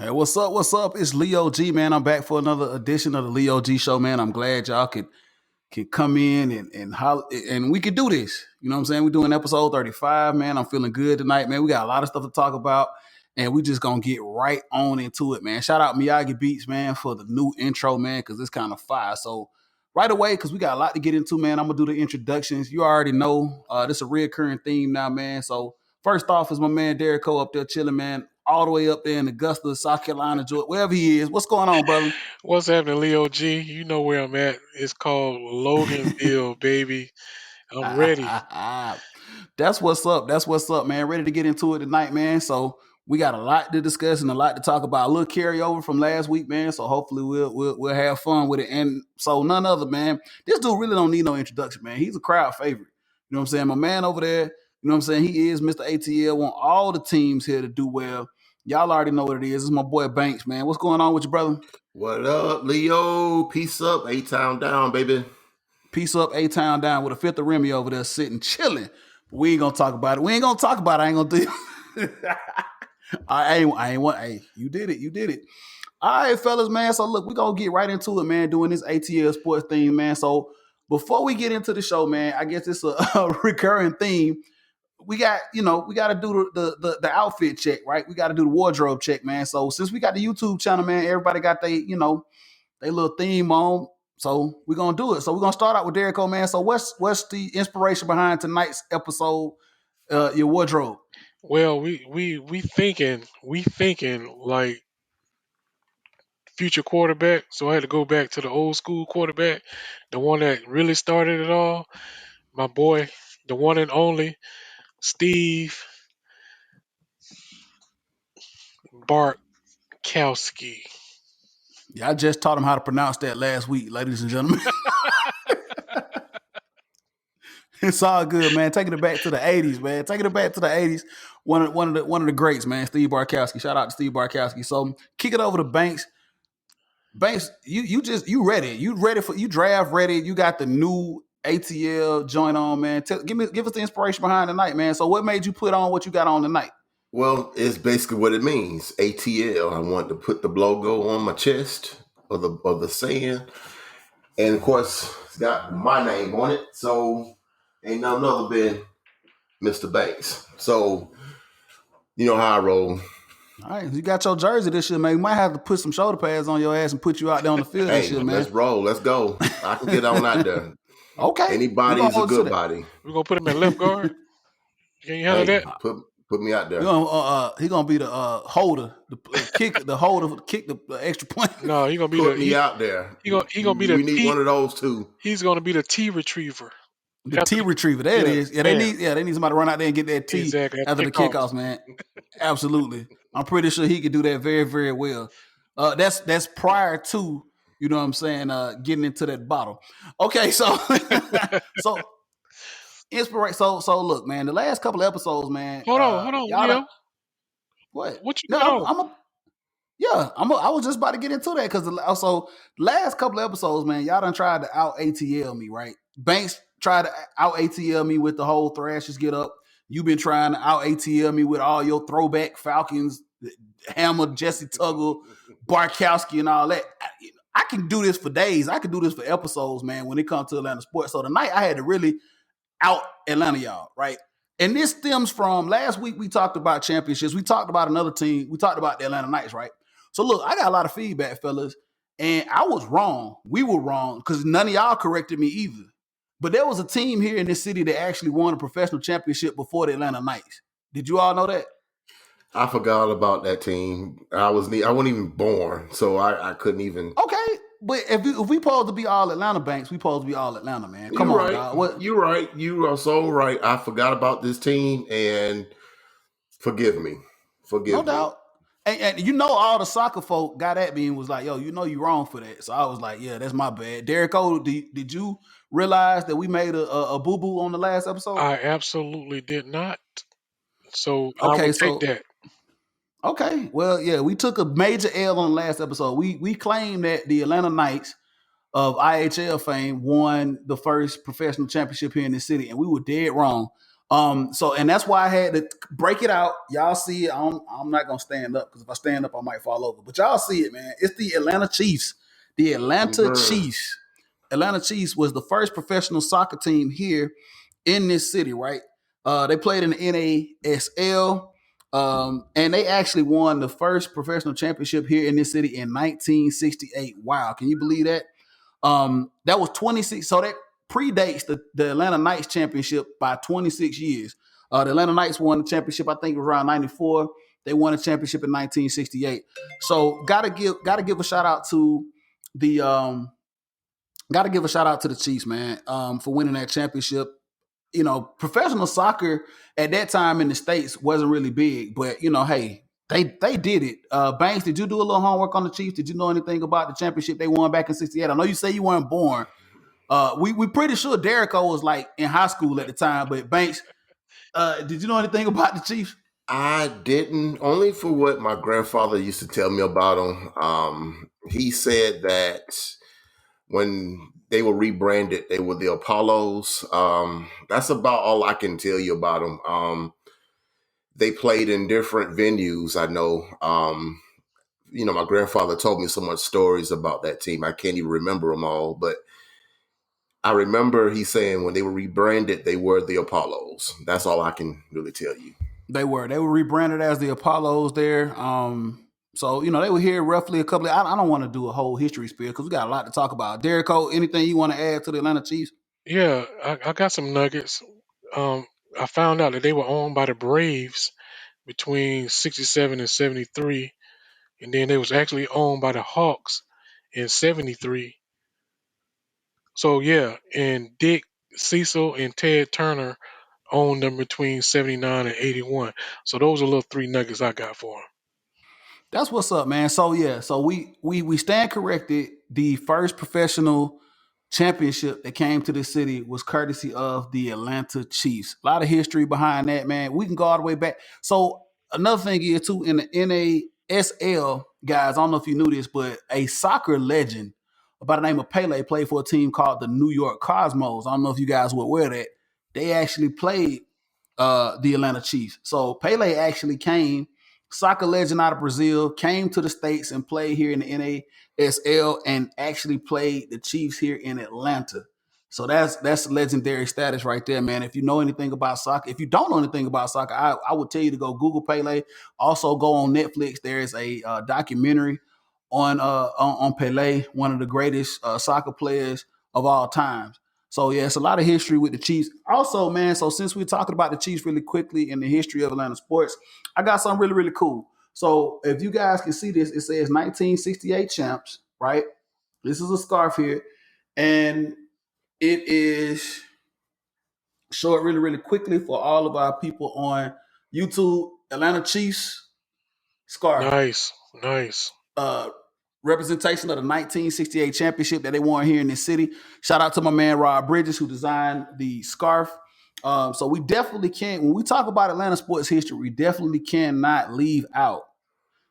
Hey, what's up? What's up? It's Leo G, man. I'm back for another edition of the Leo G Show, man. I'm glad y'all can come in and holler, and we can do this. You know what I'm saying? We're doing episode 35, man. I'm feeling good tonight, man. We got a lot of stuff to talk about, and we just gonna get right on into it, man. Shout out Miyagi Beats, man, for the new intro, man, because it's kind of fire. So right away, because we got a lot to get into, man, I'm gonna do the introductions. You already know this is a reoccurring theme now, man. So first off is my man Derek Cole up there chilling, man, all the way up there in Augusta, South Carolina, Georgia, wherever he is. What's going on, brother? What's happening, Leo G? You know where I'm at. It's called Loganville, baby. I'm ready. That's what's up. That's what's up, man. Ready to get into it tonight, man. So we got a lot to discuss and a lot to talk about. A little carryover from last week, man. So hopefully we'll have fun with it. And so none other, man. This dude really don't need no introduction, man. He's a crowd favorite. You know what I'm saying? My man over there, you know what I'm saying? He is Mr. ATL. Want all the teams here to do well. Y'all already know what it is. It's my boy Banks, man. What's going on with you, brother? What up, Leo? Peace up, A-Town down, baby. Peace up, A-Town down with a fifth of Remy over there sitting chilling. But we ain't gonna talk about it. We ain't gonna talk about it. I ain't gonna do it. I ain't want. Hey, you did it. You did it. All right, fellas, man. So look, we gonna get right into it, man. Doing this ATL sports thing, man. So before we get into the show, man, I guess it's a recurring theme. We got, we got to do the outfit check, right? We got to do the wardrobe check, man. So since we got the YouTube channel, man, everybody got they little theme on. So we're gonna do it. So we're gonna start out with Derek, man. So what's the inspiration behind tonight's episode? Your wardrobe. Well, we thinking like future quarterback. So I had to go back to the old school quarterback, the one that really started it all. My boy, the one and only Steve Bartkowski. Yeah, I just taught him how to pronounce that last week, ladies and gentlemen. It's all good, man. Taking it back to the '80s, man. Taking it back to the '80s. One of the greats, man. Steve Bartkowski. Shout out to Steve Bartkowski. So kick it over to Banks. Banks, you ready? You draft ready? You got the new ATL joint on, man. Give us the inspiration behind the night, man. So what made you put on what you got on tonight? Well, it's basically what it means. ATL. I want to put the logo on my chest of the saying. And of course, it's got my name on it. So ain't nothing other than Mr. Banks. So you know how I roll. All right, you got your jersey this year, man. You might have to put some shoulder pads on your ass and put you out there on the field this year, man. Let's roll. Let's go. I can get on out there. Okay. Anybody's a good body. We're gonna put him at left guard. Can you handle that? Put me out there. He gonna be the holder, the holder, kick the extra point. No, he gonna be put me out there. He gonna be the. We need one of those too. He's gonna be the T retriever. The T retriever. There it is. Yeah, they need somebody to run out there and get that T after the kickoffs, man. Absolutely. I'm pretty sure he could do that very, very well. That's prior to, you know what I'm saying, getting into that bottle. Okay, so inspiration. So look, man, the last couple of episodes, man. Hold on, Leo. What? What you got? I was just about to get into that because also last couple of episodes, man, y'all done tried to out ATL me, right? Banks tried to out ATL me with the whole Thrashers get up. You've been trying to out ATL me with all your throwback Falcons, Hammer, Jesse Tuggle, Bartkowski, and all that. I can do this for days. I can do this for episodes, man, when it comes to Atlanta sports. So tonight I had to really out Atlanta y'all, right? And this stems from last week we talked about championships. We talked about another team. We talked about the Atlanta Knights, right? So look, I got a lot of feedback, fellas, and I was wrong. We were wrong because none of y'all corrected me either. But there was a team here in this city that actually won a professional championship before the Atlanta Knights. Did you all know that? I forgot about that team. I wasn't even born, so I couldn't even. Okay, but if we supposed to be all Atlanta Banks, we supposed to be all Atlanta, man. Come on, dog. What? You're right. You are so right. I forgot about this team, and forgive me. No doubt. And you know, all the soccer folk got at me and was like, yo, you know you wrong for that. So I was like, yeah, that's my bad. Derek O, did you realize that we made a boo-boo on the last episode? I absolutely did not. So I will take that. Okay. Well, yeah, we took a major L on the last episode. We claimed that the Atlanta Knights of IHL fame won the first professional championship here in the city, and we were dead wrong. So and that's why I had to break it out. Y'all see it. I'm not gonna stand up because if I stand up, I might fall over. But y'all see it, man. It's the Atlanta Chiefs. The Atlanta Chiefs. Atlanta Chiefs was the first professional soccer team here in this city, right? They played in the NASL, and they actually won the first professional championship here in this city in 1968. Wow, can you believe that? That was 26. So that predates the Atlanta Knights championship by 26 years. The Atlanta Knights won the championship, I think it was around 94. They won a championship in 1968. So gotta give a shout out to the Chiefs, man, for winning that championship. You know, professional soccer at that time in the States wasn't really big, but you know, hey, they did it. Banks, did you do a little homework on the Chiefs? Did you know anything about the championship they won back in '68? I know you say you weren't born. We pretty sure Derrico was like in high school at the time, but Banks, did you know anything about the Chiefs? I didn't, only for what my grandfather used to tell me about them. He said that when they were rebranded, they were the Apollos. That's about all I can tell you about them. They played in different venues, I know. You know, my grandfather told me so much stories about that team. I can't even remember them all, but I remember he saying when they were rebranded, they were the Apollos. That's all I can really tell you. They were rebranded as the Apollos there. So you know they were here roughly a couple of. I don't want to do a whole history spiel because we got a lot to talk about. Derrico, anything you want to add to the Atlanta Chiefs? Yeah, I got some nuggets. I found out that they were owned by the Braves between 67 and 73, and then they was actually owned by the Hawks in 73. So yeah, and Dick Cecil and Ted Turner owned them between 79 and 81. So those are little three nuggets I got for them. That's what's up, man. So yeah, so we stand corrected. The first professional championship that came to the city was courtesy of the Atlanta Chiefs. A lot of history behind that, man. We can go all the way back. So another thing is too in the NASL, guys. I don't know if you knew this, but a soccer legend by the name of Pele played for a team called the New York Cosmos. I don't know if you guys were aware of that. They actually played the Atlanta Chiefs. So Pele actually came, soccer legend out of Brazil, came to the States and played here in the NASL and actually played the Chiefs here in Atlanta. So that's legendary status right there, man. If you know anything about soccer, if you don't know anything about soccer, I would tell you to go Google Pele. Also go on Netflix. There is a documentary on Pele, one of the greatest soccer players of all times. So yeah, it's a lot of history with the Chiefs. Also, man, so since we're talking about the Chiefs really quickly in the history of Atlanta sports, I got something really, really cool. So if you guys can see this, it says 1968 champs, right? This is a scarf here. And it is show it really, really quickly for all of our people on YouTube. Atlanta Chiefs scarf. Nice. Representation of the 1968 championship that they won here in this city. Shout out to my man Rob Bridges who designed the scarf. So we definitely can't, when we talk about Atlanta sports history, we definitely cannot leave out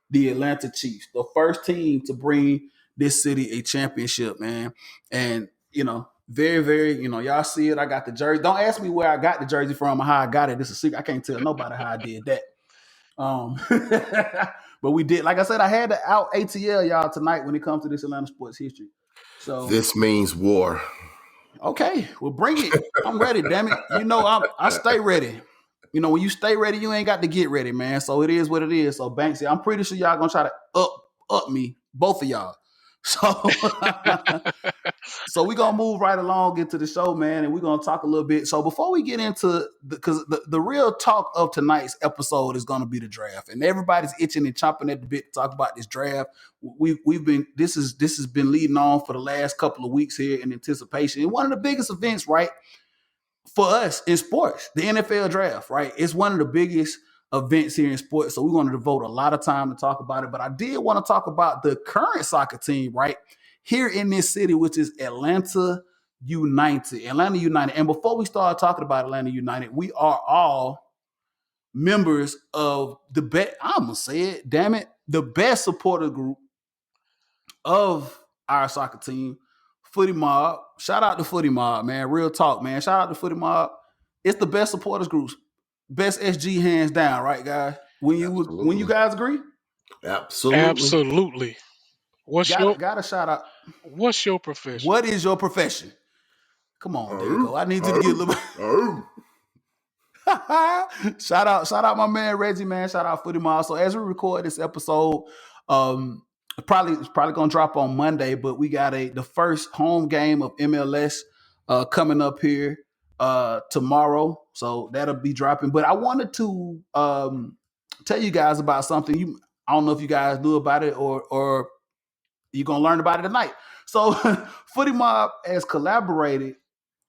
the Atlanta Chiefs, the first team to bring this city a championship, man. And, you know, very, very, you know, y'all see it. I got the jersey. Don't ask me where I got the jersey from or how I got it. This is a secret. I can't tell nobody how I did that. But we did. Like I said, I had to out ATL y'all tonight when it comes to this Atlanta sports history. So this means war. Okay, well, bring it. I'm ready, damn it. You know, I stay ready. You know, when you stay ready, you ain't got to get ready, man. So it is what it is. So Banksy, I'm pretty sure y'all gonna try to up me, both of y'all. So so we're gonna move right along into the show, man, and we're gonna talk a little bit. So before we get into because the real talk of tonight's episode is gonna be the draft, and everybody's itching and chomping at the bit to talk about this draft. We've been this has been leading on for the last couple of weeks here in anticipation. And one of the biggest events, right, for us in sports, the NFL draft, right? It's one of the biggest events here in sports. So we're going to devote a lot of time to talk about it. But I did want to talk about the current soccer team, right, here in this city, which is Atlanta United. Atlanta United. And before we start talking about Atlanta United, we are all members of the best, I'm going to say it, damn it, the best supporter group of our soccer team, Footy Mob. Shout out to Footy Mob, man. Real talk, man. Shout out to Footy Mob. It's the best supporters groups, best SG hands down, right, guys? When you Absolutely. guys agree, Absolutely. Absolutely. What's your got a shout out. profession? What is your profession? Come on, Derico. I need you to get a little bit. shout out my man Reggie, man. Shout out Footy Mall. So as we record this episode, it's probably gonna drop on Monday, but we got the first home game of MLS coming up here tomorrow. So that'll be dropping. But I wanted to tell you guys about something. I don't know if you guys knew about it or you're gonna learn about it tonight. So Footy Mob has collaborated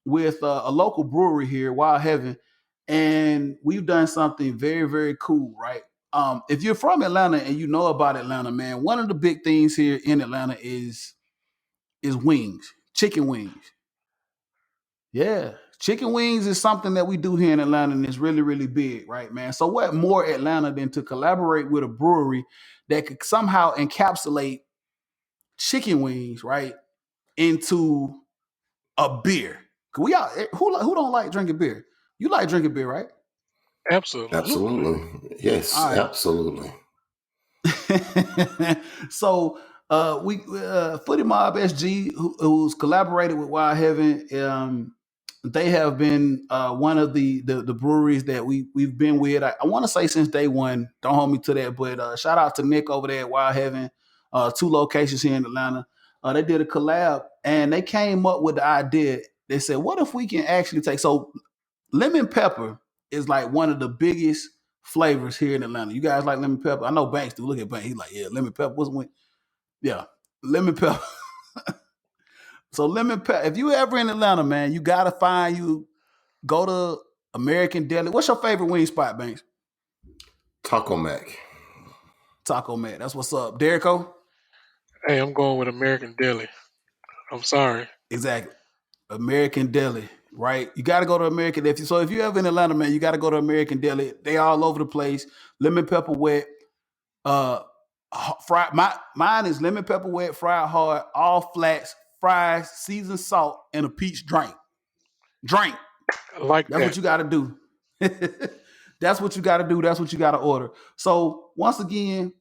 with a local brewery here, Wild Heaven, and we've done something very, very cool, right? If you're from Atlanta and you know about Atlanta, man, one of the big things here in Atlanta is wings, chicken wings. Yeah, chicken wings is something that we do here in Atlanta, and it's really, really big, right, man? So what more Atlanta than to collaborate with a brewery that could somehow encapsulate chicken wings, right, into a beer? We all who don't like drinking beer? You like drinking beer, right? Absolutely. Absolutely. Yes, right. Absolutely. So we Footy Mob SG, who's collaborated with Wild Heaven, they have been one of the breweries that we've been with. I want to say since day one. Don't hold me to that, but shout out to Nick over there at Wild Heaven. 2 locations here in Atlanta. They did a collab and they came up with the idea. They said, what if we can actually take lemon pepper is like one of the biggest flavors here in Atlanta. You guys like lemon pepper? I know Banks do. Look at Banks. He's like, yeah, lemon pepper. Yeah, lemon pepper. So lemon pepper. If you ever in Atlanta, man, you gotta go to American Deli. What's your favorite wing spot, Banks? Taco Mac. Taco Mac. That's what's up. Derico? Hey, I'm going with American Deli. I'm sorry. Exactly. American Deli, right? You got to go to American Deli. So if you ever in Atlanta, man, you got to go to American Deli. They all over the place. Lemon pepper wet, fried. Mine is lemon pepper wet, fried hard, all flats, fries, seasoned salt, and a peach drink. I like That's what you got to do. That's what you got to do. That's what you got to order. So once again,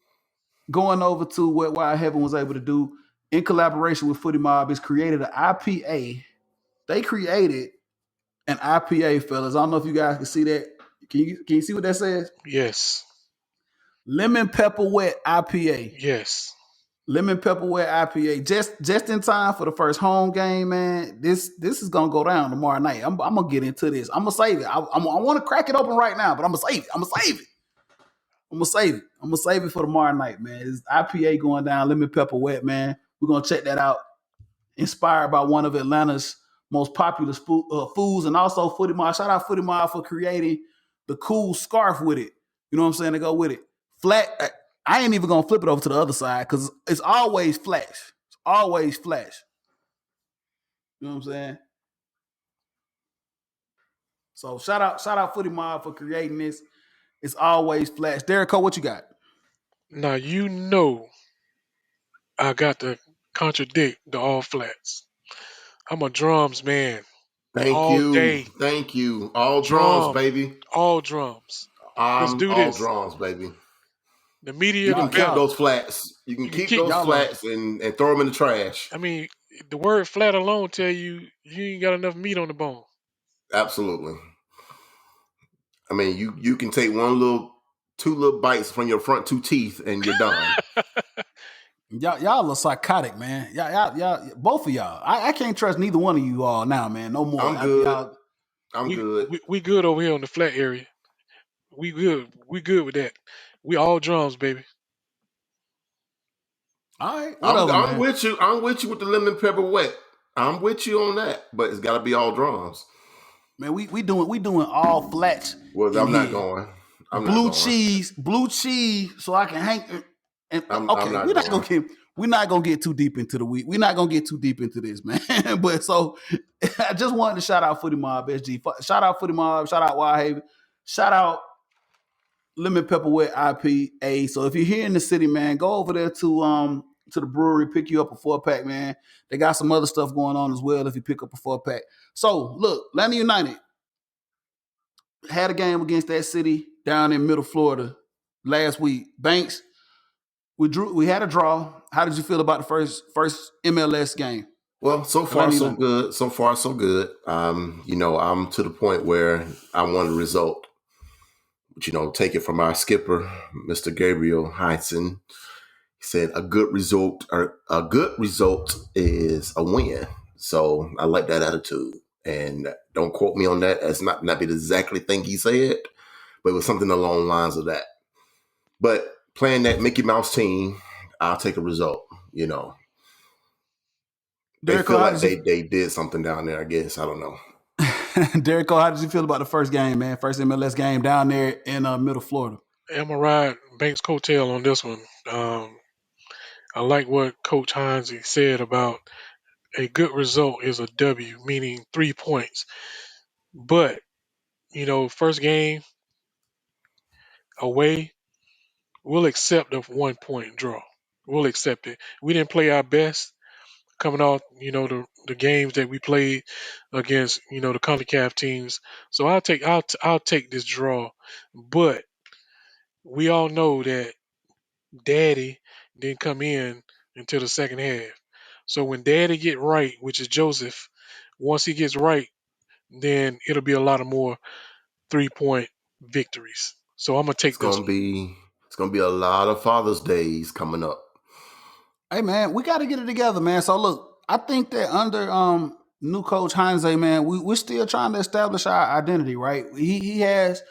going over to what Wild Heaven was able to do in collaboration with Footy Mob is created an IPA. They created an IPA, fellas. I don't know if you guys can see that. Can you see what that says? Yes. Lemon pepper wet IPA. Yes. Lemon pepper wet IPA. Just in time for the first home game, man. This is gonna go down tomorrow night. I'm gonna get into this. I'm gonna save it. I want to crack it open right now, but I'm gonna save it. I'm gonna save it for tomorrow night, man. It's IPA going down. Lemon pepper wet, man. We're gonna check that out. Inspired by one of Atlanta's most popular foods, and also Footy Mob. Shout out Footy Mob for creating the cool scarf with it. You know what I'm saying? To go with it. Flat. I ain't even gonna flip it over to the other side because it's always flash. It's always flash. You know what I'm saying? So shout out Footy Mob for creating this. It's always flash. Derico, what you got? Now you know I got to contradict the all flats. I'm a drums man. Thank all you. Day. Thank you. All drums, baby. All drums. Let's do this. All drums, baby. The media, you can keep those flats. You can keep those flats and throw them in the trash. I mean, the word flat alone tell you ain't got enough meat on the bone. Absolutely. I mean, you can take two little bites from your front 2 teeth and you're done. Y'all are psychotic, man. Y'all, both of y'all. I can't trust neither one of you all now, man. No more. I'm good. I'm good. We good over here on the flat area. We good. We good with that. We all drums, baby. All right. I'm with you. I'm with you with the lemon pepper wet. I'm with you on that, but it's got to be all drums. Man, we doing all flats. Well, I'm not going. Blue cheese, so I can hang. And we're not gonna get too deep into the week. We're not gonna get too deep into this, man. But so I just wanted to shout out Footy Mob SG. Shout out Footy Mob. Shout out Wild Haven. Shout out Lemon Pepper Wet IPA. So if you're here in the city, man, go over there to the brewery, pick you up a 4-pack, man. They got some other stuff going on as well if you pick up a 4-pack. So look, Atlanta United, had a game against that city down in Middle Florida last week. Banks, we had a draw. How did you feel about the first MLS game? Well, so far Atlanta so United. good. So far so good. I'm to the point where I want a result. But take it from our skipper, Mr. Gabriel Heinzen. He said a good result is a win. So I like that attitude. And don't quote me on that. That's not the exactly thing he said, but it was something along the lines of that. But playing that Mickey Mouse team, I'll take a result. They feel like they did something down there, I guess. I don't know. Derek, how did you feel about the first game, man? First MLS game down there in Middle Florida. I'm gonna ride Banks' coattail on this one. I like what Coach Hines said about a good result is a W, meaning 3 points. But first game away, we'll accept a 1 point draw. We'll accept it. We didn't play our best coming off, the games that we played against, the CONCACAF teams. So I'll take this draw. But we all know that Daddy didn't come in until the second half. So when Daddy get right, which is Joseph, once he gets right, then it'll be a lot of more 3 point victories. So I'm gonna It's take this gonna one. be a lot of Father's Days coming up. Hey man, we got to get it together, man. So look, I think that under new coach Heinze, man, we're still trying to establish our identity, right? He has,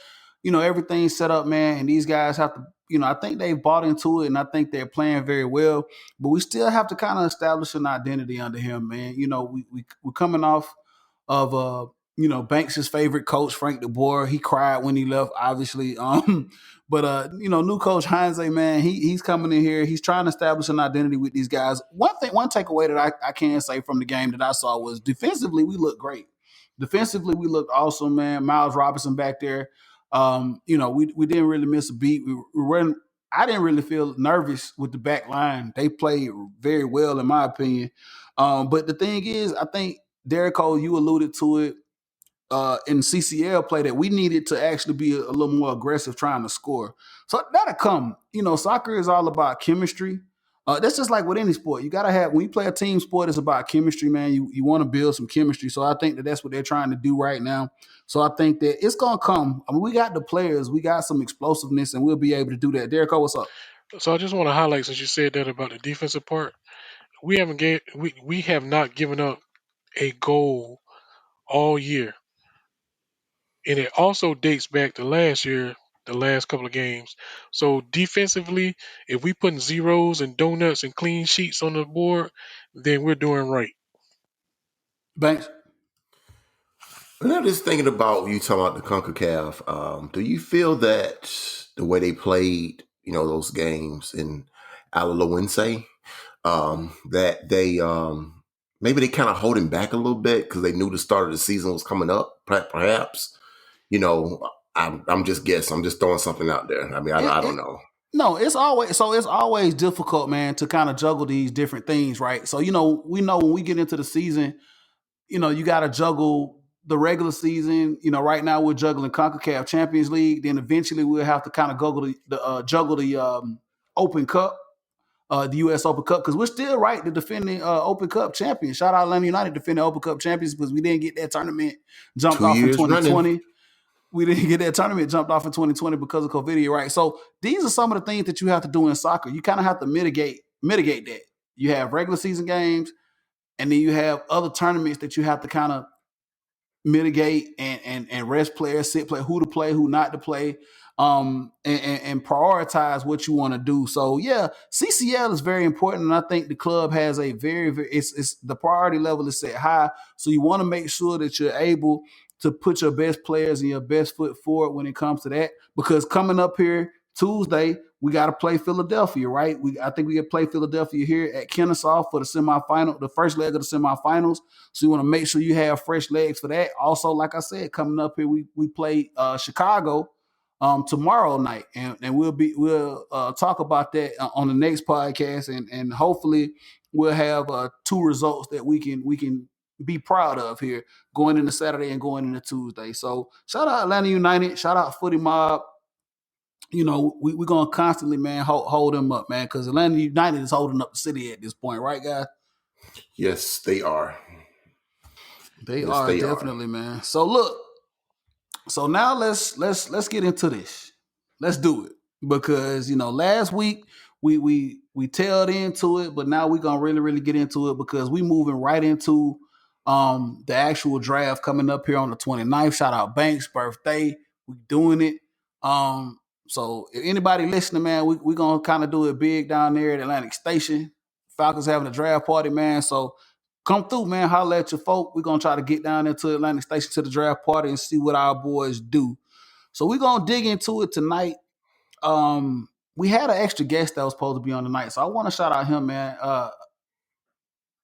everything set up, man, and these guys have to, I think they've bought into it, and I think they're playing very well. But we still have to kind of establish an identity under him, man. We're coming off of Banks' favorite coach, Frank DeBoer. He cried when he left, obviously. But new coach Heinze, man, he's coming in here. He's trying to establish an identity with these guys. One takeaway that I can say from the game that I saw was defensively we looked great. Defensively we looked awesome, man. Miles Robinson back there. We didn't really miss a beat. I didn't really feel nervous with the back line. They played very well, in my opinion. But the thing is, I think Derek Cole, you alluded to it in CCL play that we needed to actually be a little more aggressive trying to score. So that'll come. Soccer is all about chemistry. That's just like with any sport. You gotta have when you play a team sport, it's about chemistry, man. You want to build some chemistry. So I think that's what they're trying to do right now. So I think that it's gonna come. I mean, we got the players, we got some explosiveness, and we'll be able to do that. Derek, what's up? So I just want to highlight, since you said that about the defensive part, we have not given up a goal all year. And it also dates back to last year, the last couple of games. So defensively, if we putting zeros and donuts and clean sheets on the board, then we're doing right. Banks. And I'm just thinking about you talking about the CONCACAF. Do you feel that the way they played, those games in Alajuelense, that they maybe they kind of holding back a little bit because they knew the start of the season was coming up, perhaps? I'm just guessing. I'm just throwing something out there. I mean, I don't know. No, it's always difficult, man, to kind of juggle these different things, right? So we know when we get into the season, you got to juggle the regular season. Right now we're juggling CONCACAF Champions League. Then eventually we'll have to kind of juggle the Open Cup, the U.S. Open Cup, because we're still the defending Open Cup champions. Shout out Atlanta United defending Open Cup champions because we didn't get that tournament jumped 2 off in years 2020. running. We didn't get that tournament jumped off in 2020 because of COVID, right? So these are some of the things that you have to do in soccer. You kind of have to mitigate that. You have regular season games, and then you have other tournaments that you have to kind of mitigate and rest players, sit play, who to play, who not to play, and prioritize what you want to do. So yeah, CCL is very important, and I think the club has a very it's the priority level is set high. So you want to make sure that you're able to put your best players and your best foot forward when it comes to that. Because coming up here Tuesday, we got to play Philadelphia, right? I think we can play Philadelphia here at Kennesaw for the semifinal, the first leg of the semifinals. So you want to make sure you have fresh legs for that. Also, like I said, coming up here, we play Chicago tomorrow night, and we'll talk about that on the next podcast, and hopefully we'll have 2 results that we can be proud of here going into Saturday and going into Tuesday. So shout out Atlanta United, shout out Footy Mob. You know, we're gonna constantly, man, hold them up, man, because Atlanta United is holding up the city at this point, right, guys? Yes, they are. They Yes, are they definitely, man. So look, so now let's get into this. Let's do it because last week we tailed into it, but now we're gonna really get into it because we moving right into the actual draft coming up here on the 29th. Shout out Banks' birthday. We doing it. So if anybody listening, man, we gonna kind of do it big down there at Atlantic Station. Falcons having a draft party, man. So come through, man. Holler at your folk. We're gonna try to get down there to Atlantic Station to the draft party and see what our boys do. So we're gonna dig into it tonight. We had an extra guest that was supposed to be on tonight, so I want to shout out him, man.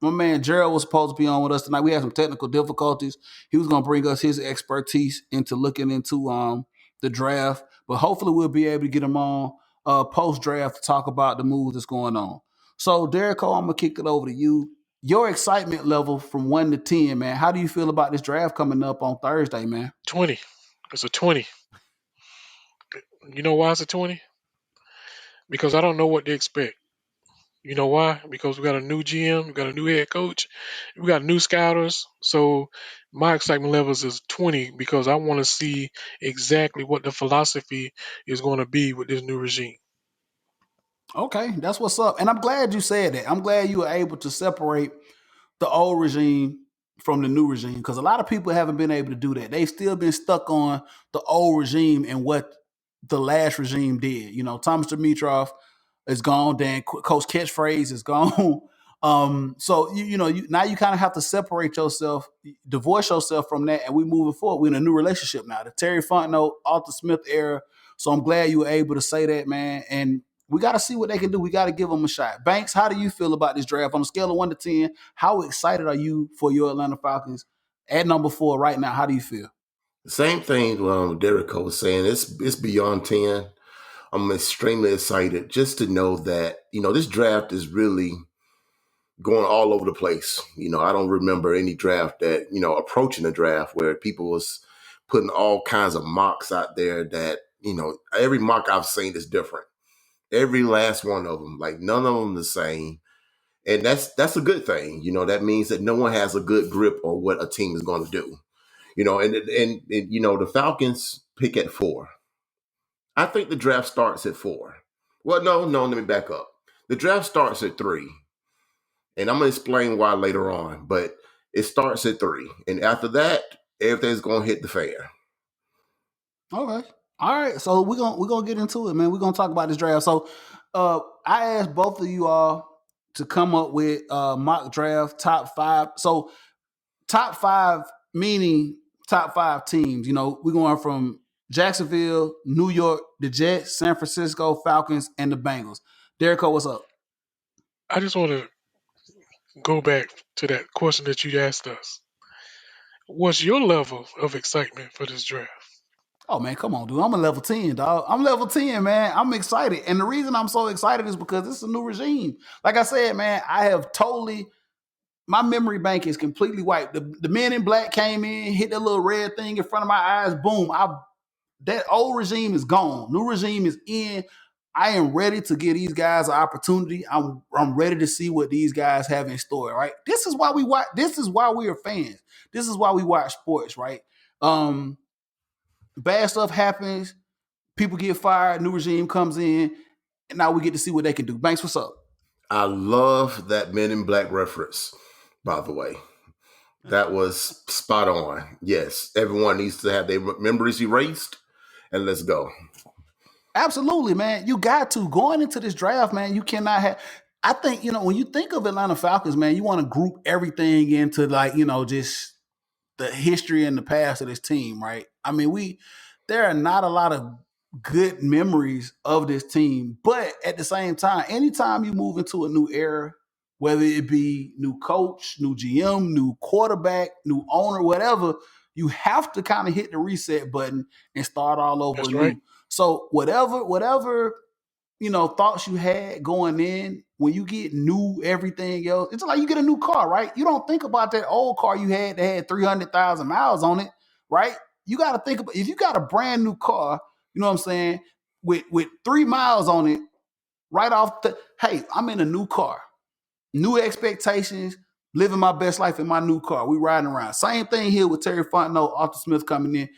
My man Gerald was supposed to be on with us tonight. We had some technical difficulties. He was gonna bring us his expertise into looking into the draft, but hopefully we'll be able to get him on post draft to talk about the moves that's going on. So Derek, I'm gonna kick it over to you. Your excitement level from 1 to 10, man. How do you feel about this draft coming up on Thursday, man? 20. It's a 20. You know why it's a 20? Because I don't know what to expect. You know why? Because we got a new GM, we got a new head coach, we got new scouters. So my excitement levels is 20 because I want to see exactly what the philosophy is going to be with this new regime. Okay, that's what's up. And I'm glad you said that. I'm glad you were able to separate the old regime from the new regime because a lot of people haven't been able to do that. They've still been stuck on the old regime and what the last regime did. Thomas Dimitrov is gone. Dan Coach Catchphrase is gone. So now you kind of have to separate yourself, divorce yourself from that, and we moving forward. We're in a new relationship now. The Terry Fontenot, Arthur Smith era. So I'm glad you were able to say that, man. And we got to see what they can do. We got to give them a shot. Banks, how do you feel about this draft on a scale of 1 to 10? How excited are you for your Atlanta Falcons at number 4 right now? How do you feel? Same thing Derek was saying. It's beyond 10. I'm extremely excited just to know that, this draft is really going all over the place. I don't remember any draft that, approaching a draft where people was putting all kinds of mocks out there that, every mock I've seen is different. Every last one of them, like none of them the same. And that's a good thing. That means that no one has a good grip on what a team is going to do. And the Falcons pick at 4. I think the draft starts at 4. Well, no, let me back up. The draft starts at 3. And I'm going to explain why later on, but it starts at 3. And after that, everything's going to hit the fan. Okay. All right. So we're gonna get into it, man. We're gonna talk about this draft. So I asked both of you all to come up with mock draft top 5. So top 5 meaning top 5 teams. We're going from Jacksonville, New York, the Jets, San Francisco, Falcons, and the Bengals. Derek, what's up? I just want to go back to that question that you asked us. What's your level of excitement for this draft? Oh man, come on, dude. I'm a level 10, dog. I'm level 10, man. I'm excited. And the reason I'm so excited is because this is a new regime. Like I said, man, I have my memory bank is completely wiped. The men in black came in, hit that little red thing in front of my eyes, boom. That old regime is gone. New regime is in. I am ready to give these guys an opportunity. I'm ready to see what these guys have in store, right? This is why we watch. This is why we are fans. This is why we watch sports, right? Bad stuff happens. People get fired. New regime comes in, and now we get to see what they can do. Banks, what's up? I love that Men in Black reference, by the way. That was spot on. Yes, everyone needs to have their memories erased, and let's go. Absolutely, man. You got to. Going into this draft, man, you cannot have. I think, when you think of Atlanta Falcons, man, you want to group everything into just the history and the past of this team, right? I mean, there are not a lot of good memories of this team, but at the same time, anytime you move into a new era, whether it be new coach, new GM, new quarterback, new owner, whatever, you have to kind of hit the reset button and start all over That's anew. right. So whatever thoughts you had going in when you get new everything else. It's like you get a new car, right? You don't think about that old car you had that had 300,000 miles on it, right? You got to think about if you got a brand new car, you know what I'm saying, with 3 miles on it, right off the, hey, I'm in a new car, new expectations, living my best life in my new car. We riding around. Same thing here with Terry Fontenot, Arthur Smith coming in.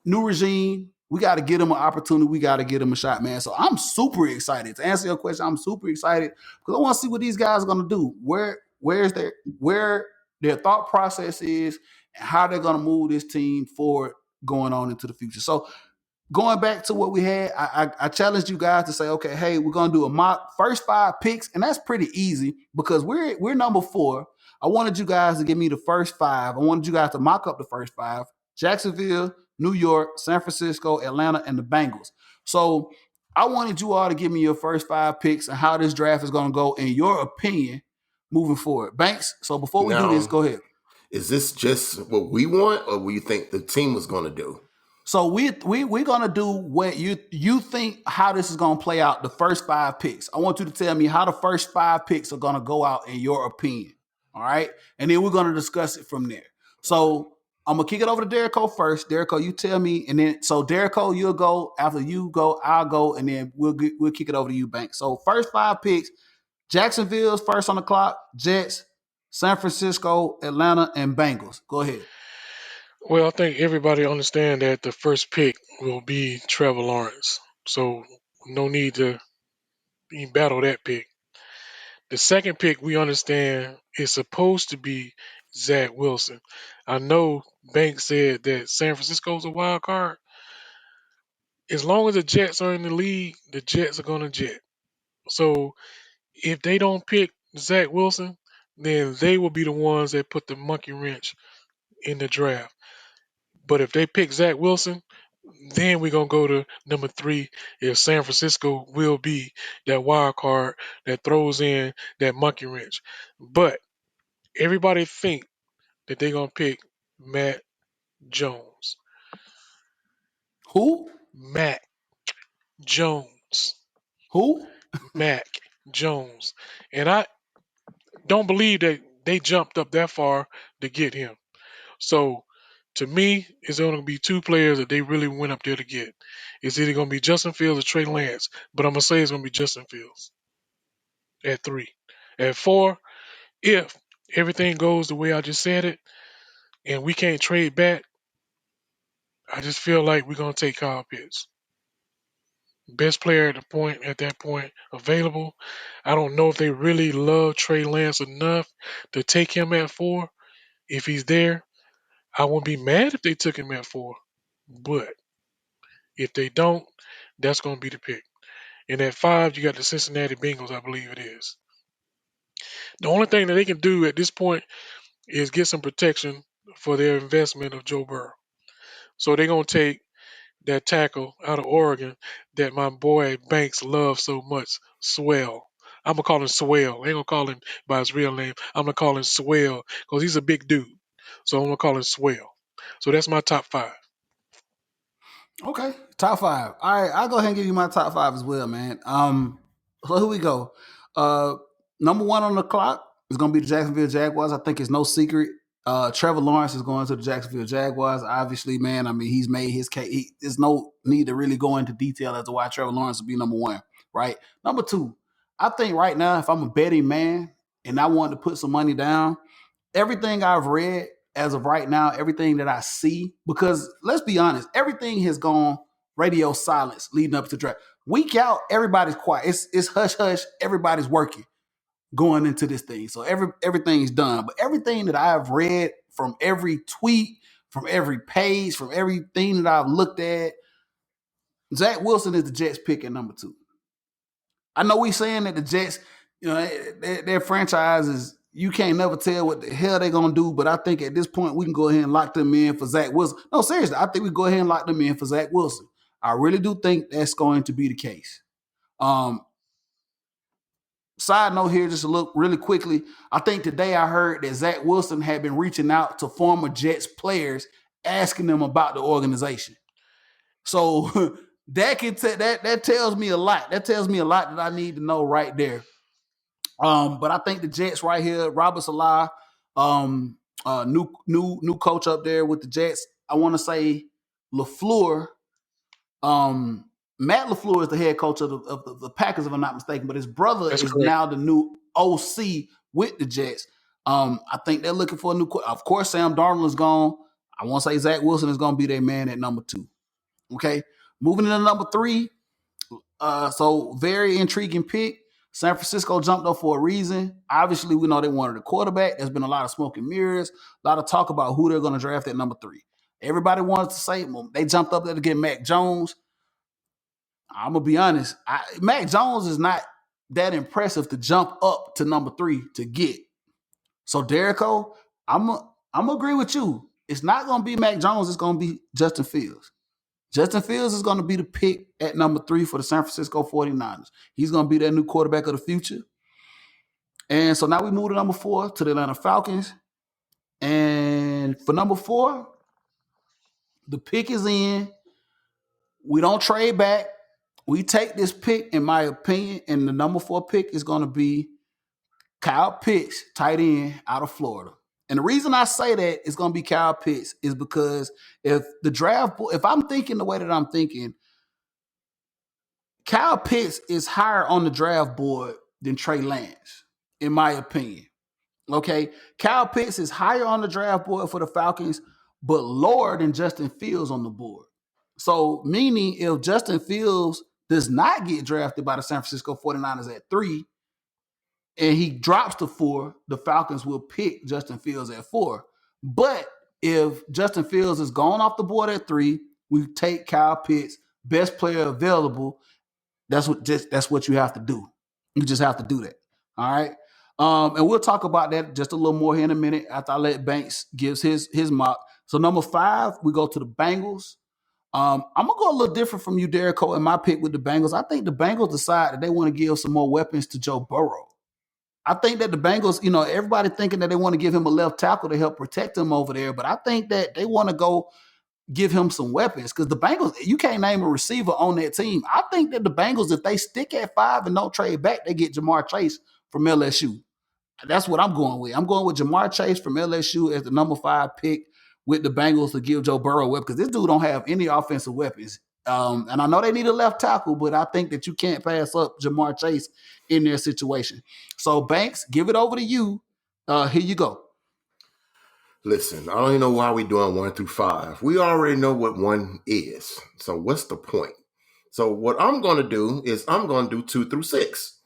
New regime. We got to get them an opportunity. We got to get them a shot, man. So I'm super excited. To answer your question, I'm super excited because I want to see what these guys are going to do. Where their thought process is and how they're going to move this team forward going on into the future. So going back to what we had, I challenged you guys to say, okay, hey, we're gonna do a mock first 5 picks, and that's pretty easy because we're number 4. I wanted you guys to give me the first 5. I wanted you guys to mock up the first 5: Jacksonville, New York, San Francisco, Atlanta, and the Bengals. So I wanted you all to give me your first 5 picks and how this draft is gonna go in your opinion moving forward. Banks. So before we do this, go ahead. Is this just what we want, or what you think the team was going to do? So we're gonna do what you think how this is gonna play out. The first 5 picks. I want you to tell me how the first 5 picks are gonna go out in your opinion. All right, and then we're gonna discuss it from there. So I'm gonna kick it over to Derrico first. Derrico, you tell me, and then so Derrico, you'll go. After you go, I'll go, and then we'll kick it over to you, Bank. So first 5 picks: Jacksonville's first on the clock, Jets, San Francisco, Atlanta, and Bengals. Go ahead. Well, I think everybody understand that the first pick will be Trevor Lawrence. So no need to battle that pick. The second pick we understand is supposed to be Zach Wilson. I know Banks said that San Francisco's a wild card. As long as the Jets are in the league, the Jets are gonna jet. So if they don't pick Zach Wilson, then they will be the ones that put the monkey wrench in the draft. But if they pick Zach Wilson, then we're gonna go to number 3. If San Francisco will be that wild card that throws in that monkey wrench, but everybody think that they're gonna pick Matt Jones. Who? Mac Jones. Who? Mac Jones. And I don't believe that they jumped up that far to get him. So to me, it's going to be 2 players that they really went up there to get. It's either going to be Justin Fields or Trey Lance, but I'm going to say it's going to be Justin Fields at 3. At 4, if everything goes the way I just said it and we can't trade back, I just feel like we're going to take Kyle Pitts. Best player at that point available. I don't know if they really love Trey Lance enough to take him at 4. If he's there, I wouldn't be mad if they took him at 4. But if they don't, that's going to be the pick. And at 5, you got the Cincinnati Bengals, I believe it is. The only thing that they can do at this point is get some protection for their investment of Joe Burrow. So they're going to take that tackle out of Oregon that my boy Banks loves so much, Swell. I'm going to call him Swell. I ain't going to call him by his real name. I'm going to call him Swell because he's a big dude. So I'm going to call him Swell. So that's my top 5. Okay, top 5. All right, I'll go ahead and give you my top 5 as well, man. So here we go. Number 1 on the clock is going to be the Jacksonville Jaguars. I think it's no secret. Trevor Lawrence is going to the Jacksonville Jaguars. Obviously, man, I mean, he's made his case. There's no need to really go into detail as to why Trevor Lawrence would be number 1, right? Number 2, I think right now, if I'm a betting man and I wanted to put some money down, everything I've read as of right now, everything that I see, because let's be honest, everything has gone radio silence leading up to draft. Week out, everybody's quiet. It's hush hush. Everybody's working going into this thing. So everything's done. But everything that I've read from every tweet, from every page, from everything that I've looked at, Zach Wilson is the Jets pick at number 2. I know we saying that the Jets, their franchise is, you can't never tell what the hell they're going to do, but I think at this point we can go ahead and lock them in for Zach Wilson. No, seriously, I think we go ahead and lock them in for Zach Wilson. I really do think that's going to be the case. Side note here, just to look really quickly, I think today I heard that Zach Wilson had been reaching out to former Jets players, asking them about the organization. So that tells me a lot. That tells me a lot that I need to know right there. But I think the Jets right here, Robert Saleh, new coach up there with the Jets. I want to say LaFleur. Matt LaFleur is the head coach of the Packers, if I'm not mistaken. But his brother That's is correct. now the new OC with the Jets. I think they're looking for a new. Of course, Sam Darnold is gone. I want to say Zach Wilson is going to be their man at number 2. Okay, moving into number 3. So very intriguing pick. San Francisco jumped up for a reason. Obviously, we know they wanted a quarterback. There's been a lot of smoke and mirrors, a lot of talk about who they're going to draft at number 3. Everybody wanted to say, well, they jumped up there to get Mac Jones. I'm going to be honest. Mac Jones is not that impressive to jump up to number 3 to get. So, Derrico, I'm going to agree with you. It's not going to be Mac Jones. It's going to be Justin Fields. Justin Fields is going to be the pick at number 3 for the San Francisco 49ers. He's going to be their new quarterback of the future. And so now we move to number 4 to the Atlanta Falcons. And for number 4, the pick is in. We don't trade back. We take this pick, in my opinion, and the number 4 pick is going to be Kyle Pitts, tight end out of Florida. And the reason I say that it's going to be Kyle Pitts is because if I'm thinking the way that I'm thinking, Kyle Pitts is higher on the draft board than Trey Lance, in my opinion. Okay, Kyle Pitts is higher on the draft board for the Falcons, but lower than Justin Fields on the board. So, meaning if Justin Fields does not get drafted by the San Francisco 49ers at 3, and he drops to 4, the Falcons will pick Justin Fields at 4. But if Justin Fields is gone off the board at 3, we take Kyle Pitts, best player available. That's what you have to do. You just have to do that. All right. And we'll talk about that just a little more here in a minute after I let Banks gives his mock. So number 5, we go to the Bengals. I'm gonna go a little different from you, Derrico, in my pick with the Bengals. I think the Bengals decide that they want to give some more weapons to Joe Burrow. I think that the Bengals, everybody thinking that they want to give him a left tackle to help protect him over there, but I think that they want to go give him some weapons because the Bengals, you can't name a receiver on that team. I think that the Bengals, if they stick at 5 and don't trade back, they get Jamar Chase from LSU. That's what I'm going with. I'm going with Jamar Chase from LSU as the number 5 pick with the Bengals to give Joe Burrow a weapon because this dude don't have any offensive weapons. And I know they need a left tackle, but I think that you can't pass up Jamar Chase in their situation. So, Banks, give it over to you. Here you go. Listen, I don't even know why we're doing 1 through 5. We already know what 1 is. So what's the point? So what I'm going to do is I'm going to do 2 through 6.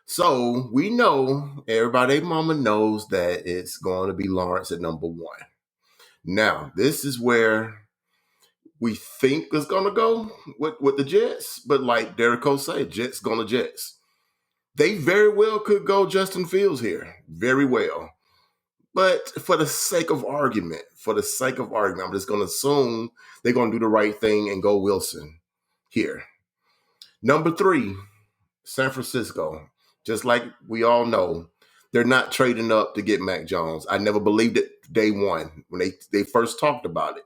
So we know, everybody, mama knows that it's going to be Lawrence at number 1. Now, this is where we think it's going to go with the Jets. But like Derrico said, Jets going to Jets. They very well could go Justin Fields here. Very well. But for the sake of argument, I'm just going to assume they're going to do the right thing and go Wilson here. Number 3, San Francisco. Just like we all know, they're not trading up to get Mac Jones. I never believed it day one when they first talked about it.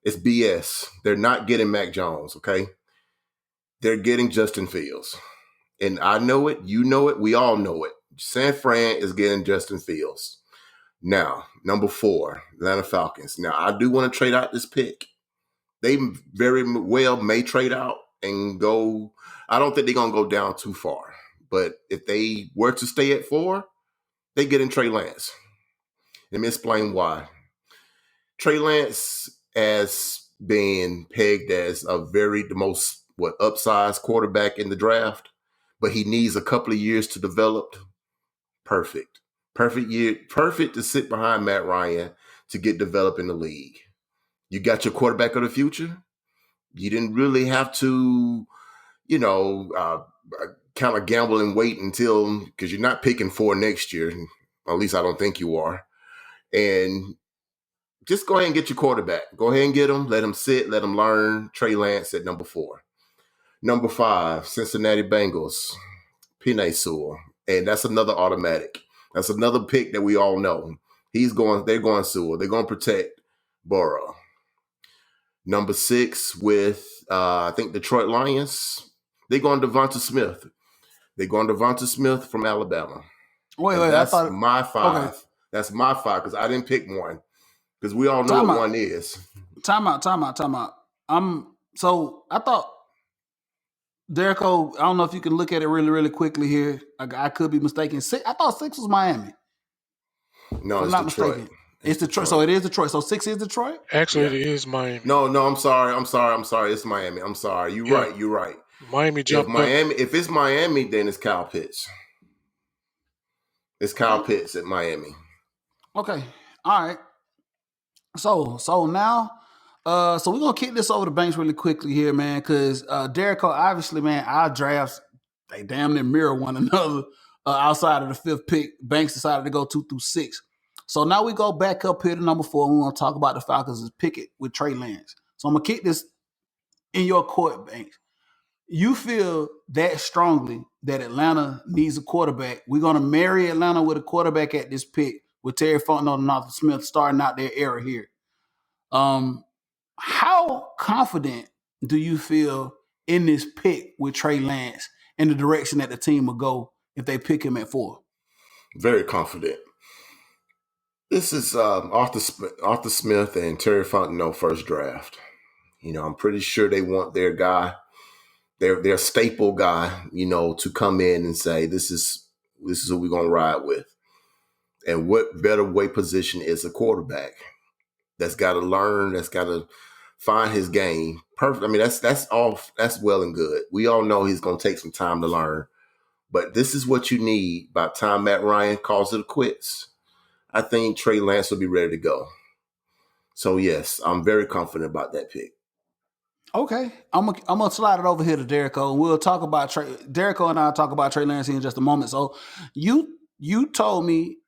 It's BS. They're not getting Mac Jones, okay? They're getting Justin Fields. And I know it, you know it, we all know it. San Fran is getting Justin Fields. Now, number 4, Atlanta Falcons. Now, I do want to trade out this pick. They very well may trade out and go. I don't think they're going to go down too far. But if they were to stay at 4, they get in Trey Lance. Let me explain why. Trey Lance has been pegged as the most upsized quarterback in the draft, but he needs a couple of years to develop. Perfect to sit behind Matt Ryan to get developed in the league. You got your quarterback of the future. You didn't really have to, kind of gamble and wait until, because you're not picking 4 next year. At least I don't think you are. And just go ahead and get your quarterback. Go ahead and get him. Let him sit. Let him learn. Trey Lance at number 4. Number 5, Cincinnati Bengals, Penei Sewell. And that's another automatic. That's another pick that we all know. They're going Sewell. They're going to protect Burrow. Number 6 with I think Detroit Lions. They're going Devonta Smith. They're going Devonta Smith from Alabama. Wait, And I that's thought my 5. okay. That's my 5 because I didn't pick one because we all know Time what out. one is. Time out. So I thought Derrico, I don't know if you can look at it really, really quickly here. I could be mistaken. I thought 6 was Miami. No, If I'm it's not Detroit. mistaken. It's Detroit. So it is Detroit. So 6 is Detroit? Actually, Yeah. it is Miami. No, I'm sorry. It's Miami. I'm sorry. You're Yeah. right. You're right. Miami jumped up. If it's Miami, then it's Kyle Pitts. It's Kyle Pitts at Miami. Okay. All right. So now, so we're gonna kick this over to Banks really quickly here, man, because Derrico, obviously, man, our drafts, they damn near mirror one another. Outside of the 5th pick, Banks decided to go 2 through 6. So now we go back up here to number 4, and we're gonna talk about the Falcons' Pickett with Trey Lance. So I'm gonna kick this in your court, Banks. You feel that strongly that Atlanta needs a quarterback. We're going to marry Atlanta with a quarterback at this pick with Terry Fontenot and Arthur Smith starting out their era here. How confident do you feel in this pick with Trey Lance and the direction that the team will go if they pick him at 4? Very confident. This is Arthur Smith and Terry Fontenot first draft. I'm pretty sure they want their guy, their staple guy, to come in and say, this is who we're going to ride with. And what better way position is a quarterback that's got to learn, that's got to find his game. Perfect. I mean, that's well and good. We all know he's going to take some time to learn, but this is what you need by the time Matt Ryan calls it quits. I think Trey Lance will be ready to go. So yes, I'm very confident about that pick. Okay, I'm gonna slide it over here to Derrico, and we'll talk about Derrico and I'll talk about Trey Lance in just a moment. So you told me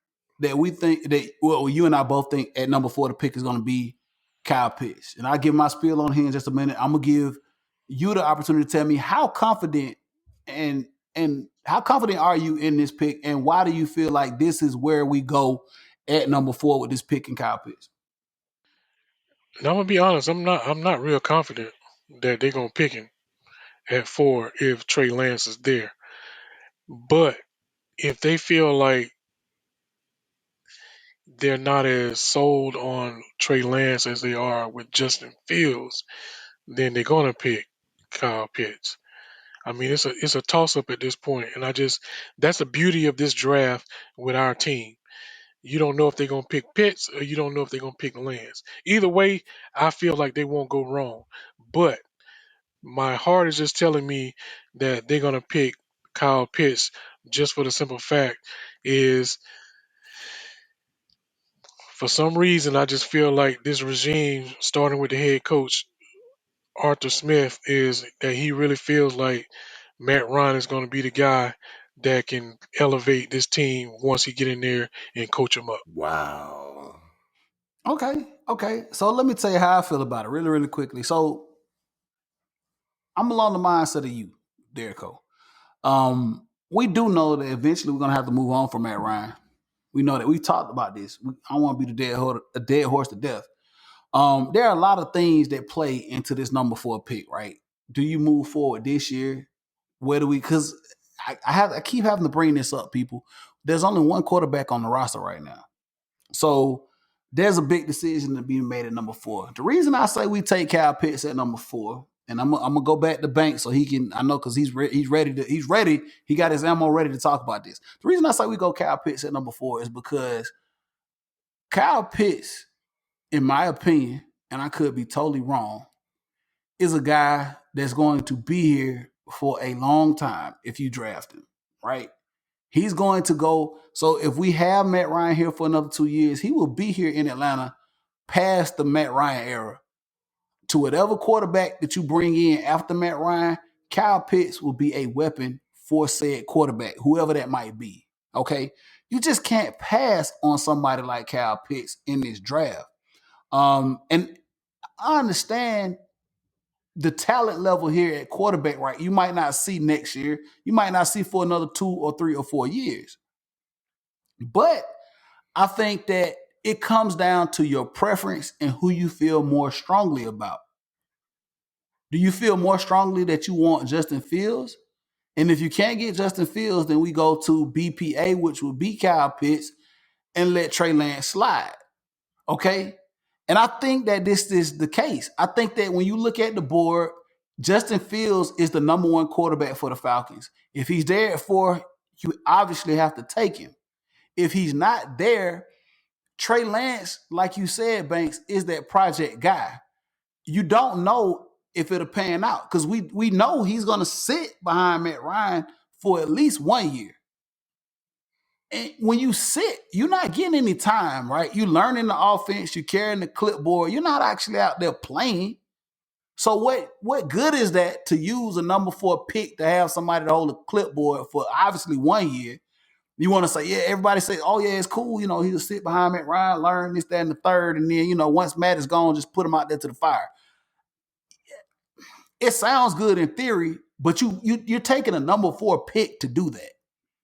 that we think that you and I both think at number 4 the pick is going to be Kyle Pitts, and I'll give my spiel on here in just a minute. I'm gonna give you the opportunity to tell me how confident and how confident are you in this pick, and why do you feel like this is where we go at number 4 with this pick in Kyle Pitts? Now, I'm gonna be honest. I'm not real confident that they're gonna pick him at 4 if Trey Lance is there. But if they feel like they're not as sold on Trey Lance as they are with Justin Fields, then they're gonna pick Kyle Pitts. I mean, it's a toss up at this point, and that's the beauty of this draft with our team. You don't know if they're gonna pick Pitts or you don't know if they're gonna pick Lance. Either way, I feel like they won't go wrong. But my heart is just telling me that they're gonna pick Kyle Pitts just for the simple fact is for some reason I just feel like this regime, starting with the head coach Arthur Smith, is that he really feels like Matt Ryan is going to be the guy that can elevate this team once he get in there and coach them up. Wow. Okay. So let me tell you how I feel about it really, really quickly. So I'm along the mindset of you, Derrico. We do know that eventually we're gonna have to move on from Matt Ryan. We know that we talked about this. I don't want to be a dead horse to death. There are a lot of things that play into this number 4 pick, right? Do you move forward this year? Where do we? Because I keep having to bring this up, people. There's only one quarterback on the roster right now, so there's a big decision to be made at number 4. The reason I say we take Kyle Pitts at number 4, and I'm gonna go back to Banks so he can. I know because he's ready. He got his ammo ready to talk about this. The reason I say we go Kyle Pitts at number 4 is because Kyle Pitts, in my opinion, and I could be totally wrong, is a guy that's going to be here for a long time if you draft him, right? He's going to go. So if we have Matt Ryan here for another 2 years, he will be here in Atlanta past the Matt Ryan era. To whatever quarterback that you bring in after Matt Ryan, Kyle Pitts will be a weapon for said quarterback, whoever that might be. Okay? You just can't pass on somebody like Kyle Pitts in this draft. And I understand the talent level here at quarterback, right? You might not see next year. You might not see for another 2 or 3 or 4 years. But I think that it comes down to your preference and who you feel more strongly about. Do you feel more strongly that you want Justin Fields? And if you can't get Justin Fields, then we go to BPA, which would be Kyle Pitts, and let Trey Lance slide. Okay? And I think that this is the case. I think that when you look at the board, Justin Fields is the number one quarterback for the Falcons. If he's there at 4, you obviously have to take him. If he's not there, Trey Lance, like you said, Banks, is that project guy. You don't know if it'll pan out because we know he's going to sit behind Matt Ryan for at least 1 year. And when you sit, you're not getting any time, right? You're learning the offense, you're carrying the clipboard, you're not actually out there playing. So what good is that to use a number 4 pick to have somebody to hold a clipboard for obviously 1 year? You want to say, yeah, everybody say, oh yeah, it's cool. He'll sit behind Matt Ryan, learn this, that, and the third, and then once Matt is gone, just put him out there to the fire. It sounds good in theory, but you're taking a number 4 pick to do that.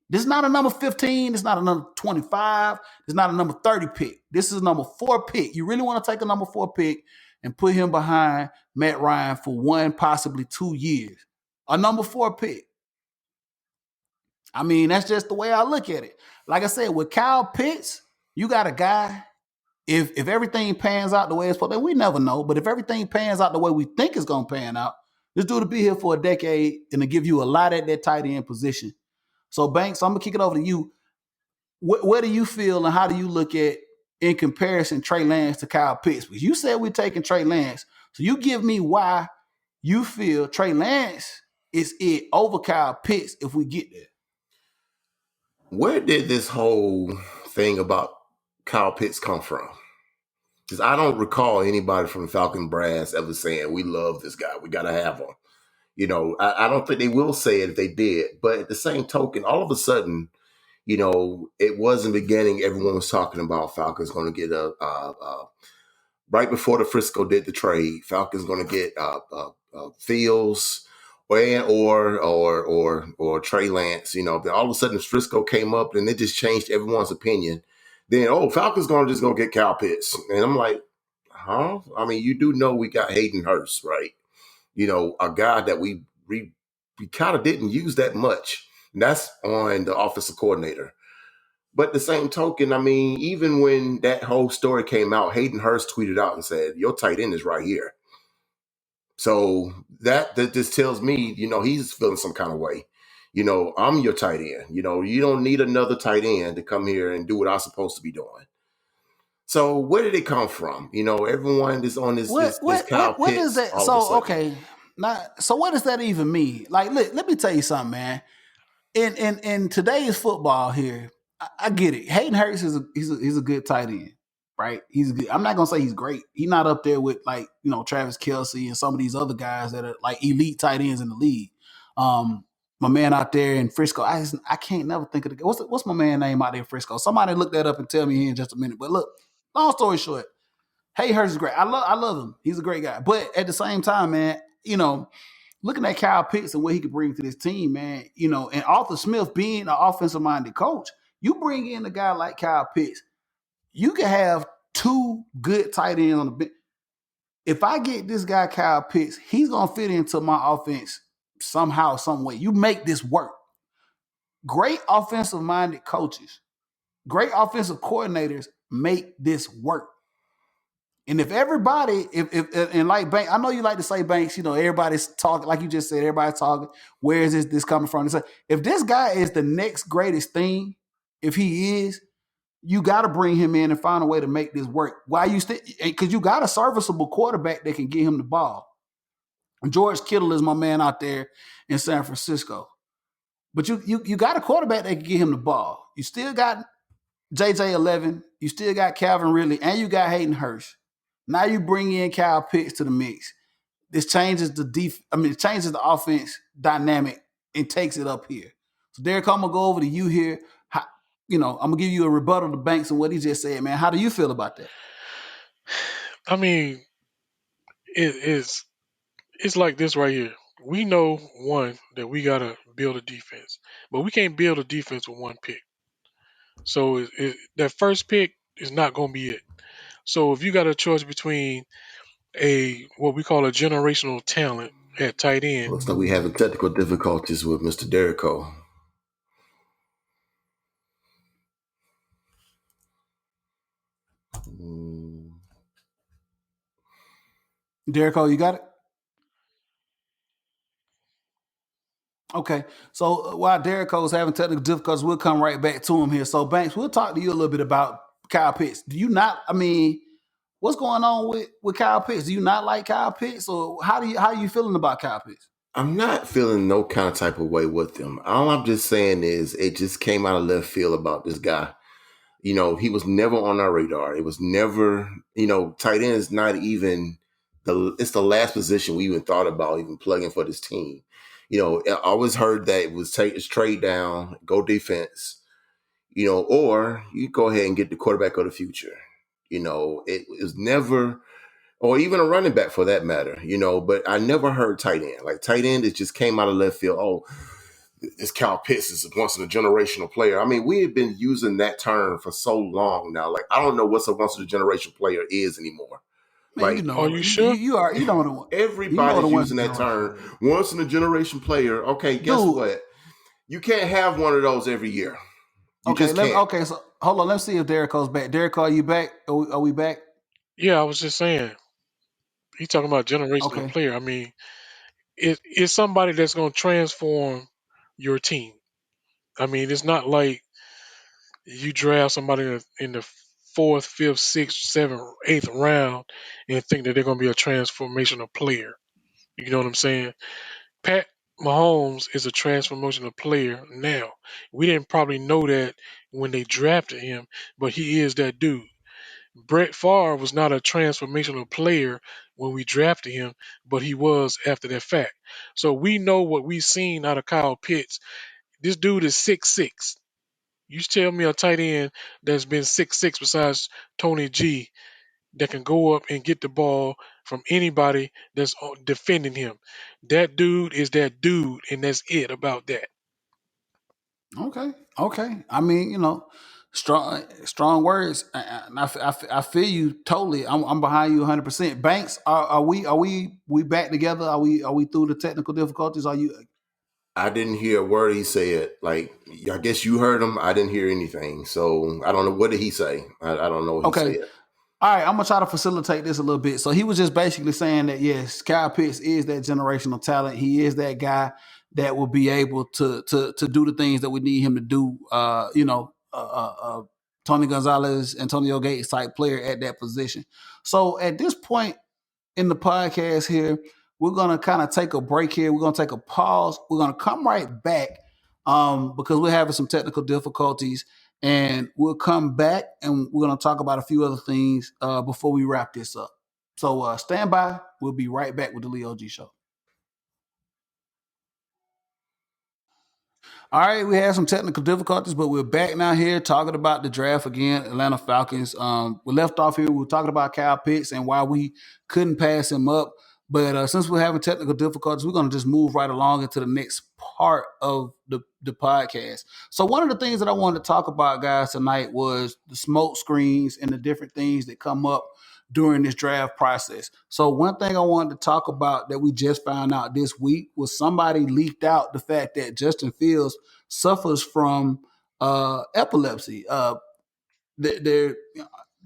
This is not a number 15. It's not a number 25. It's not a number 30 pick. This is a number 4 pick. You really want to take a number 4 pick and put him behind Matt Ryan for 1, possibly 2 years. A number 4 pick. I mean, that's just the way I look at it. Like I said, with Kyle Pitts, you got a guy. If everything pans out the way it's supposed to, we never know. But if everything pans out the way we think it's going to pan out, this dude will be here for a decade and to give you a lot at that tight end position. So, Banks, I'm going to kick it over to you. What do you feel and how do you look at, in comparison, Trey Lance to Kyle Pitts? Because you said we're taking Trey Lance. So you give me why you feel Trey Lance is it over Kyle Pitts if we get there. Where did this whole thing about Kyle Pitts come from? Because I don't recall anybody from Falcon Brass ever saying, we love this guy, we got to have him. I don't think they will say it if they did. But at the same token, all of a sudden, it was in the beginning, everyone was talking about Falcons going to get right before the Frisco did the trade, Falcons going to get Fields or Trey Lance. Then all of a sudden Frisco came up and it just changed everyone's opinion. Then, Falcons going to just go get Kyle Pitts. And I'm like, huh? I mean, you do know we got Hayden Hurst, right? A guy that we kind of didn't use that much. And that's on the offensive coordinator. But the same token, I mean, even when that whole story came out, Hayden Hurst tweeted out and said, your tight end is right here. So that just tells me, he's feeling some kind of way. I'm your tight end. You don't need another tight end to come here and do what I'm supposed to be doing. So where did it come from? Everyone is on this Kyle Pitts. What is that? So, okay. So what does that even mean? Like, look, let me tell you something, man. In today's football here, I get it. Hayden Hurst he's a good tight end, right? He's good. I'm not gonna say he's great. He's not up there with Travis Kelce and some of these other guys that are like elite tight ends in the league. My man out there in Frisco, I can't never think of what's my man name out there in Frisco. Somebody look that up and tell me here in just a minute. But look, long story short, Hayden Hurst is great. I love him. He's a great guy. But at the same time, man, looking at Kyle Pitts and what he could bring to this team, man, and Arthur Smith being an offensive-minded coach, you bring in a guy like Kyle Pitts, you can have 2 good tight ends on the bench. If I get this guy Kyle Pitts, he's going to fit into my offense somehow, some way. You make this work. Great offensive-minded coaches, great offensive coordinators make this work. And if everybody, and like Banks, I know you like to say Banks, everybody's talking, like you just said, everybody's talking, where is this coming from? If this guy is the next greatest thing, if he is, you got to bring him in and find a way to make this work. Why you still, because you got a serviceable quarterback that can get him the ball. George Kittle is my man out there in San Francisco. But you got a quarterback that can get him the ball. You still got JJ11, you still got Calvin Ridley, and you got Hayden Hurst. Now you bring in Kyle Pitts to the mix. This changes it changes the offense dynamic and takes it up here. So Derek, I'm gonna go over to you here. I'm gonna give you a rebuttal to Banks and what he just said, man. How do you feel about that? I mean, it's like this right here. We know, one, that we gotta build a defense, but we can't build a defense with 1 pick. So that first pick is not gonna be it. So if you got a choice between what we call a generational talent at tight end. Looks like we having technical difficulties with Mr. Derico. Derico, you got it? Okay, so while Derico's having technical difficulties, we'll come right back to him here. So Banks, we'll talk to you a little bit about Kyle Pitts. Do you not? I mean, what's going on with Kyle Pitts? Do you not like Kyle Pitts, or how are you feeling about Kyle Pitts? I'm not feeling no kind of type of way with him. All I'm just saying is it just came out of left field about this guy. You know, he was never on our radar. It was never, tight end is not even it's the last position we even thought about even plugging for this team. I always heard that it was it's trade down, go defense, or you go ahead and get the quarterback of the future. It was never, or even a running back for that matter, but I never heard tight end. Like tight end, it just came out of left field. Oh, this Kyle Pitts is once in a generational player. I mean, we have been using that term for so long now. Like, I don't know what a once in a generation player is anymore. Man, are you sure? You know the one. Everybody's using that term. Once in a generation player. Okay, guess what? You can't have one of those every year. Okay, so hold on. Let's see if Derico's back. Derico, are you back? Are we back? Yeah, I was just saying. He's talking about generational player. I mean, it's somebody that's going to transform your team. I mean, it's not like you draft somebody in the 4th, 5th, 6th, 7th, 8th round and think that they're going to be a transformational player. You know what I'm saying? Pat Mahomes is a transformational player now. We didn't probably know that when they drafted him, but he is that dude. Brett Favre was not a transformational player when we drafted him, but he was after that fact. So we know what we've seen out of Kyle Pitts. This dude is 6'6". You tell me a tight end that's been 6'6" besides Tony G that can go up and get the ball from anybody that's defending him. That dude is that dude, and that's it about that. Okay. I mean, strong words. I feel you totally. I'm behind you 100%. Banks, are we back together? Are we through the technical difficulties? Are you? I didn't hear a word he said. Like, I guess you heard him. I didn't hear anything. So I don't know. What did he say? I don't know what he said. All right, I'm gonna try to facilitate this a little bit. So he was just basically saying that yes, Kyle Pitts is that generational talent. He is that guy that will be able to do the things that we need him to do. Tony Gonzalez, Antonio Gates type player at that position. So at this point in the podcast here, we're gonna kind of take a break here. We're gonna take a pause. We're gonna come right back because we're having some technical difficulties. And we'll come back and we're going to talk about a few other things before we wrap this up. So stand by. We'll be right back with the Leo G Show. All right, we had some technical difficulties, but we're back now here talking about the draft again, Atlanta Falcons. We left off here. We were talking about Kyle Pitts and why we couldn't pass him up. But since we're having technical difficulties, we're going to just move right along into the next part of the podcast. So one of the things that I wanted to talk about, guys, tonight was the smoke screens and the different things that come up during this draft process. So one thing I wanted to talk about that we just found out this week was somebody leaked out the fact that Justin Fields suffers from epilepsy. There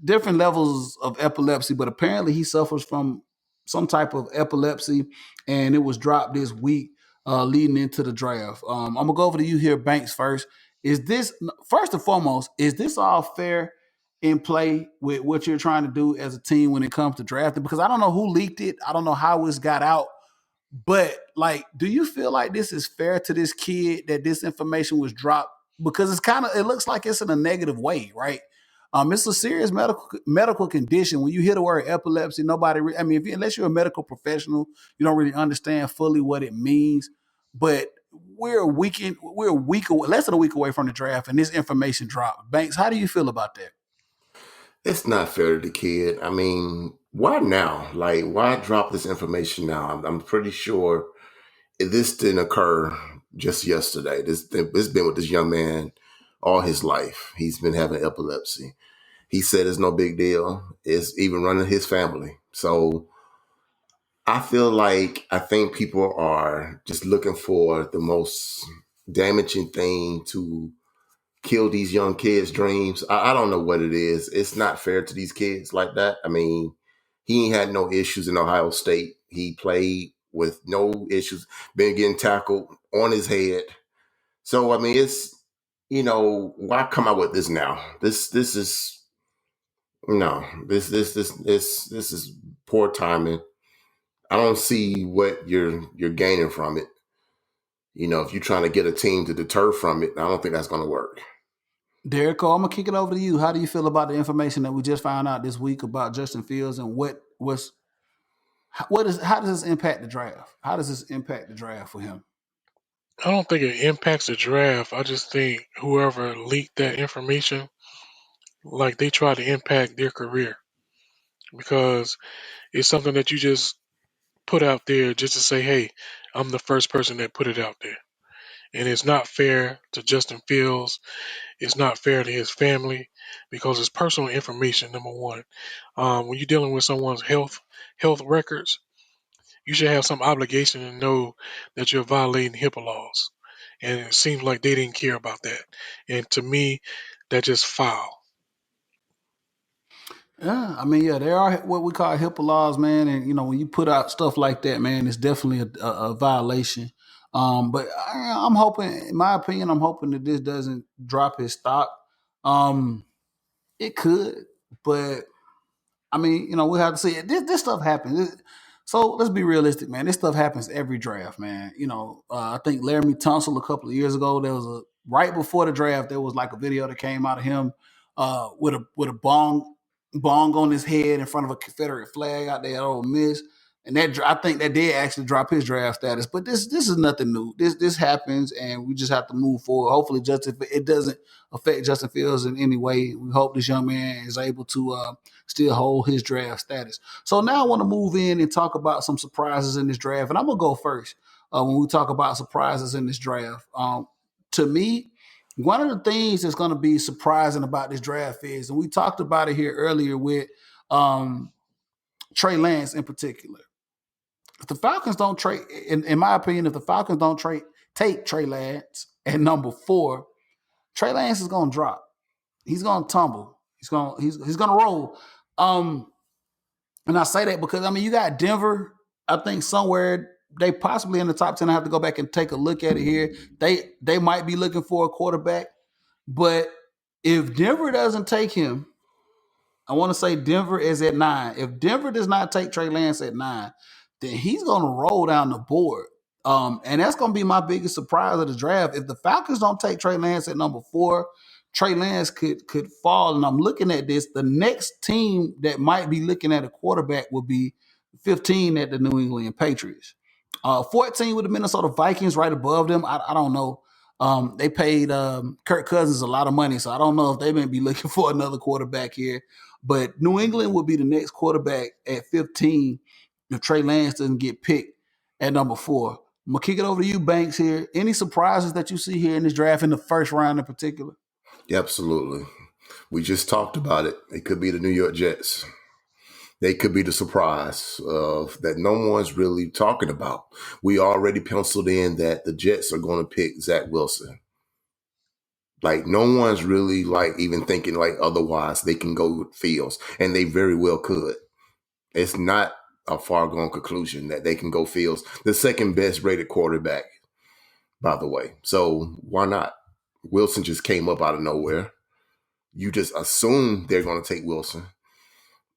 different levels of epilepsy, but apparently he suffers from some type of epilepsy, and it was dropped this week leading into the draft. I'm going to go over to you here, Banks, first. Is this, first and foremost, is this all fair in play with what you're trying to do as a team when it comes to drafting? Because I don't know who leaked it. I don't know how it's got out. But, like, do you feel like this is fair to this kid that this information was dropped? Because it looks like it's in a negative way, right? It's a serious medical condition. When you hear the word epilepsy, unless you're a medical professional, you don't really understand fully what it means. But we're less than a week away from the draft, and this information dropped. Banks, how do you feel about that? It's not fair to the kid. I mean, why now? Like, why drop this information now? I'm pretty sure this didn't occur just yesterday. It's been with this young man all his life. He's been having epilepsy. He said it's no big deal. It's even running his family. So I think people are just looking for the most damaging thing to kill these young kids' dreams. I don't know what it is. It's not fair to these kids like that. I mean, he ain't had no issues in Ohio State. He played with no issues, been getting tackled on his head. So I mean, it's why come out with this now? This is no, this is poor timing. I don't see what you're gaining from it. If you're trying to get a team to deter from it, I don't think that's going to work. Derek, I'm gonna kick it over to you. How do you feel about the information that we just found out this week about Justin Fields, and how does this impact the draft? How does this impact the draft for him? I don't think it impacts the draft. I just think whoever leaked that information, like they try to impact their career because it's something that you just put out there just to say, hey, I'm the first person that put it out there. And it's not fair to Justin Fields. It's not fair to his family because it's personal information, number one. When you're dealing with someone's health records, you should have some obligation to know that you're violating HIPAA laws. And it seems like they didn't care about that. And to me, that's just foul. Yeah, I mean, there are what we call HIPAA laws, man, and when you put out stuff like that, man, it's definitely a violation. But I'm hoping, in my opinion, I'm hoping that this doesn't drop his stock. It could, but I mean, we have to see it. This stuff happens. So let's be realistic, man. This stuff happens every draft, man. I think Laramie Tunsil a couple of years ago, there was right before the draft, there was like a video that came out of him with a bong on his head in front of a Confederate flag out there at Ole Miss. And I think that did actually drop his draft status. But this is nothing new. This happens, and we just have to move forward. Hopefully, it doesn't affect Justin Fields in any way. We hope this young man is able to still hold his draft status. So now I want to move in and talk about some surprises in this draft. And I'm going to go first when we talk about surprises in this draft. To me, one of the things that's going to be surprising about this draft is, and we talked about it here earlier with Trey Lance in particular. If the Falcons don't trade, in my opinion, if the Falcons don't take Trey Lance at number 4, Trey Lance is going to drop. He's going to tumble. He's going to roll. And I say that because you got Denver. I think somewhere they possibly in the top 10. I have to go back and take a look at it here. They might be looking for a quarterback, but if Denver doesn't take him, I want to say Denver is at 9. If Denver does not take Trey Lance at 9, then he's going to roll down the board. And that's going to be my biggest surprise of the draft. If the Falcons don't take Trey Lance at number 4, Trey Lance could fall. And I'm looking at this. The next team that might be looking at a quarterback would be 15 at the New England Patriots. 14 with the Minnesota Vikings right above them. I don't know. They paid Kirk Cousins a lot of money, so I don't know if they may be looking for another quarterback here. But New England would be the next quarterback at 15 if Trey Lance doesn't get picked at number 4. I'm going to kick it over to you, Banks, here. Any surprises that you see here in this draft in the first round in particular? Absolutely. We just talked about it. It could be the New York Jets. They could be the surprise that no one's really talking about. We already penciled in that the Jets are going to pick Zach Wilson. Like, no one's really even thinking otherwise they can go with Fields, and they very well could. It's not a far-gone conclusion that they can go Fields, the second best rated quarterback, by the way. So why not? Wilson just came up out of nowhere. You just assume they're going to take Wilson.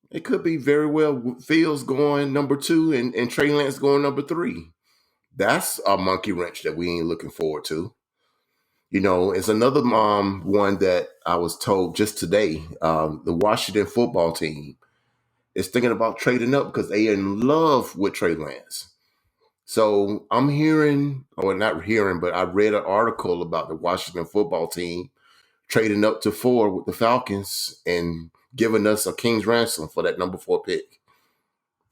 It could be very well Fields going number 2 and Trey Lance going number 3. That's a monkey wrench that we ain't looking forward to. It's another one that I was told just today. The Washington football team is thinking about trading up because they are in love with Trey Lance. So I'm hearing, or not hearing, but I read an article about the Washington football team trading up to 4 with the Falcons and giving us a king's ransom for that number 4 pick.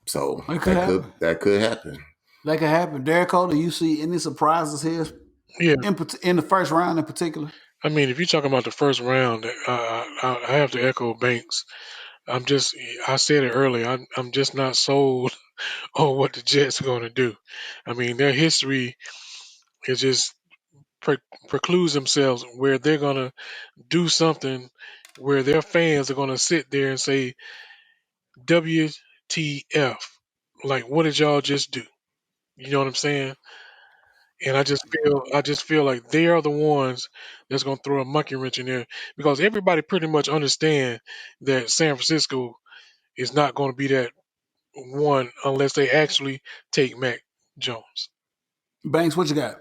So that could happen. That could happen. Derek Cole, do you see any surprises here? Yeah. In the first round in particular? I mean, if you're talking about the first round, I have to echo Banks. I said it earlier. I'm just not sold on what the Jets are going to do. I mean, their history is just precludes themselves where they're going to do something where their fans are going to sit there and say, WTF. Like, what did y'all just do? You know what I'm saying? And I just feel like they are the ones that's gonna throw a monkey wrench in there because everybody pretty much understand that San Francisco is not gonna be that one unless they actually take Mac Jones. Banks, what you got?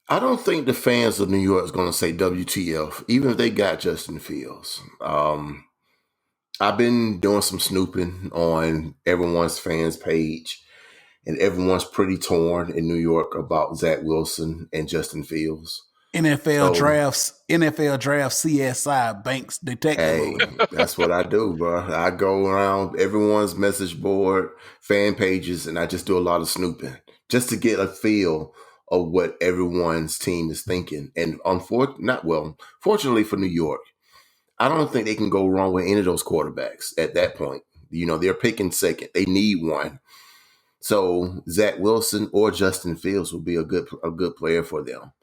I don't think the fans of New York is going to say WTF, even if they got Justin Fields. I've been doing some snooping on everyone's fans page, and everyone's pretty torn in New York about Zach Wilson and Justin Fields. NFL drafts CSI Banks detective. Hey, that's what I do, bro. I go around everyone's message board, fan pages, and I just do a lot of snooping just to get a feel of what everyone's team is thinking. And fortunately for New York, I don't think they can go wrong with any of those quarterbacks at that point. You know, they're picking second. They need one. So Zach Wilson or Justin Fields will be a good player for them.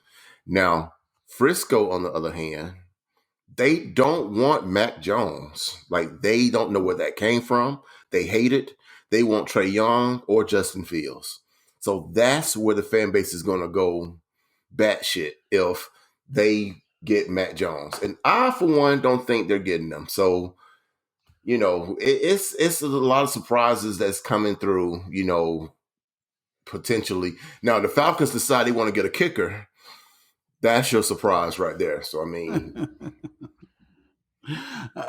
Now, Frisco, on the other hand, they don't want Mac Jones. Like, they don't know where that came from. They hate it. They want Trey Young or Justin Fields. So that's where the fan base is going to go batshit if they get Mac Jones. And I, for one, don't think they're getting them. So, you know, it's a lot of surprises that's coming through, you know, potentially. Now, the Falcons decide they want to get a kicker. That's your surprise right there. So, I mean.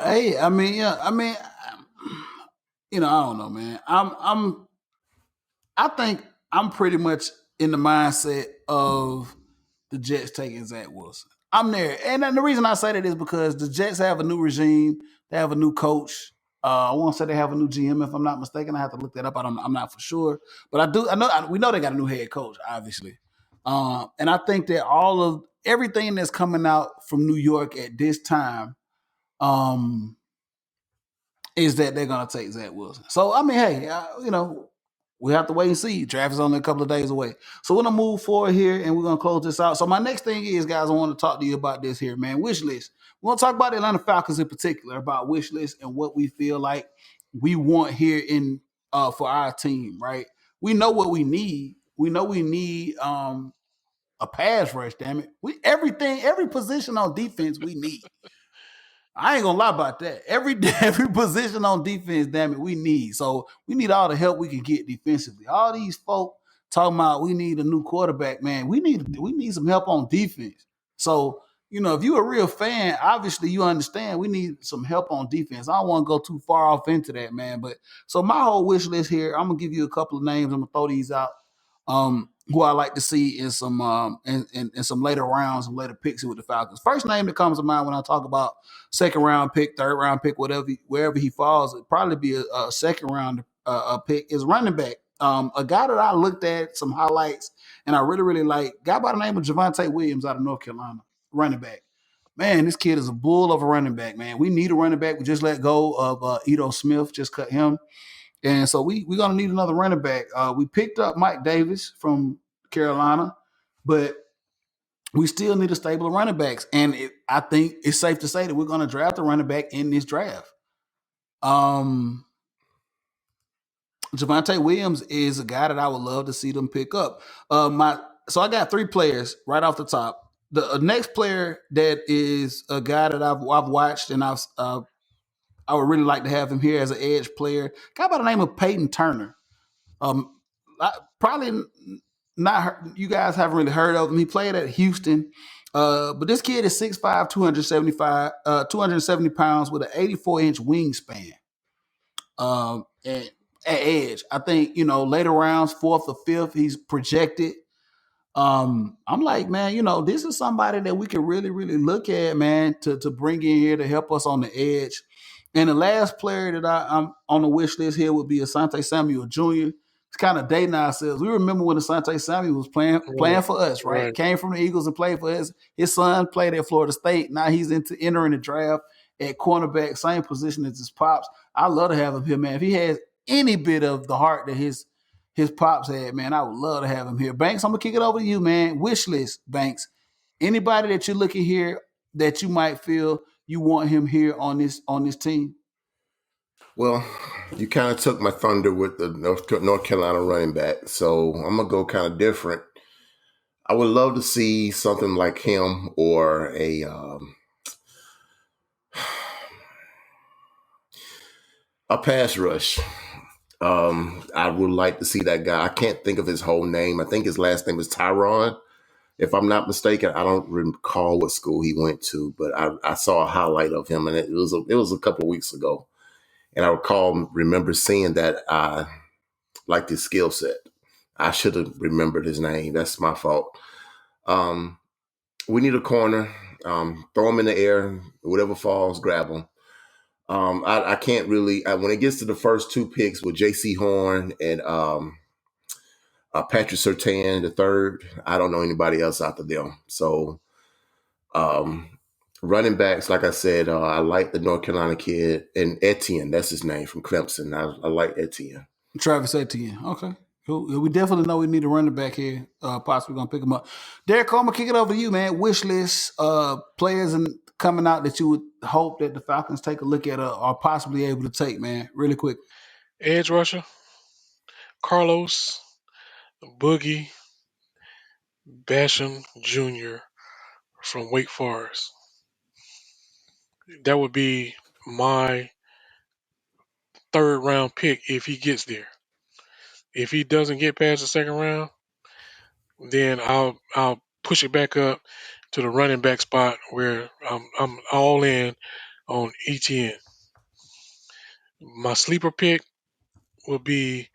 Hey, I mean, you know, I don't know, man. I think I'm pretty much in the mindset of the Jets taking Zach Wilson. I'm there. And the reason I say that is because the Jets have a new regime. They have a new coach. I want to say they have a new GM, if I'm not mistaken. I have to look that up. I'm not for sure. But we know they got a new head coach, obviously. And I think that everything that's coming out from New York at this time is that they're going to take Zach Wilson. So, I mean, hey, you know, we have to wait and see. Draft is only a couple of days away. So we're going to move forward here and we're going to close this out. So my next thing is, guys, I want to talk to you about this here, man. Wish list. We're going to talk about the Atlanta Falcons in particular, about wish list and what we feel like we want here for our team, right? We know what we need. We know we need a pass rush, damn it. Every position on defense we need. I ain't gonna lie about that. Every position on defense, damn it, we need. So we need all the help we can get defensively. All these folk talking about we need a new quarterback, man. We need some help on defense. So, you know, if you're a real fan, obviously you understand we need some help on defense. I don't want to go too far off into that, man. But so my whole wish list here, I'm gonna give you a couple of names. I'm gonna throw these out. Who I like to see in some in some later rounds, some later picks with the Falcons. First name that comes to mind when I talk about second round pick, third round pick, wherever he falls, it'd probably be a second round pick is running back. A guy that I looked at some highlights and I really, really like, guy by the name of Javonte Williams out of North Carolina, running back. Man, this kid is a bull of a running back, man. We need a running back. We just let go of Ito Smith, just cut him. And so we're going to need another running back. We picked up Mike Davis from Carolina, but we still need a stable of running backs. And I think it's safe to say that we're going to draft a running back in this draft. Javonte Williams is a guy that I would love to see them pick up. So I got three players right off the top. The next player that is a guy that I've watched and I would really like to have him here as an edge player. A guy by the name of Peyton Turner. Probably not. You guys haven't really heard of him. He played at Houston, but this kid is 6'5", 270 pounds with an 84-inch wingspan. And at edge, I think, you know, later rounds, fourth or fifth, he's projected. I'm like, man, you know, this is somebody that we can really, really look at, man, to bring in here to help us on the edge. And the last player that I'm on the wish list here would be Asante Samuel Jr. It's kind of dating ourselves. We remember when Asante Samuel was playing for us, right? Came from the Eagles and played for us. His son played at Florida State. Now he's entering the draft at cornerback, same position as his pops. I love to have him here, man. If he has any bit of the heart that his pops had, man, I would love to have him here. Banks, I'm gonna kick it over to you, man. Wish list, Banks. Anybody that you're looking here that you might feel you want him here on this team? Well, you kind of took my thunder with the North Carolina running back, so I'm gonna go kind of different. I would love to see something like him or a pass rush. I would like to see that guy. I can't think of his whole name. I think his last name is Tyron. If I'm not mistaken, I don't recall what school he went to, but I saw a highlight of him, and it was a couple of weeks ago. And I remember seeing that I liked his skill set. I should have remembered his name. That's my fault. We need a corner. Throw him in the air. Whatever falls, grab him. I can't really, when it gets to the first two picks with J.C. Horn and Patrick Surtain, the third, I don't know anybody else after them. So running backs, like I said, I like the North Carolina kid, and Etienne, that's his name, from Clemson. I like Etienne. Travis Etienne. Okay. Cool. We definitely know we need a running back here. Possibly gonna pick him up. Derek, I'm gonna kick it over to you, man. Wish list players and coming out that you would hope that the Falcons take a look at or possibly able to take, man. Really quick. Edge rusher, Carlos Boogie Basham Jr. from Wake Forest. That would be my third round pick if he gets there. If he doesn't get past the second round, then I'll push it back up to the running back spot where I'm all in on ETN. My sleeper pick will be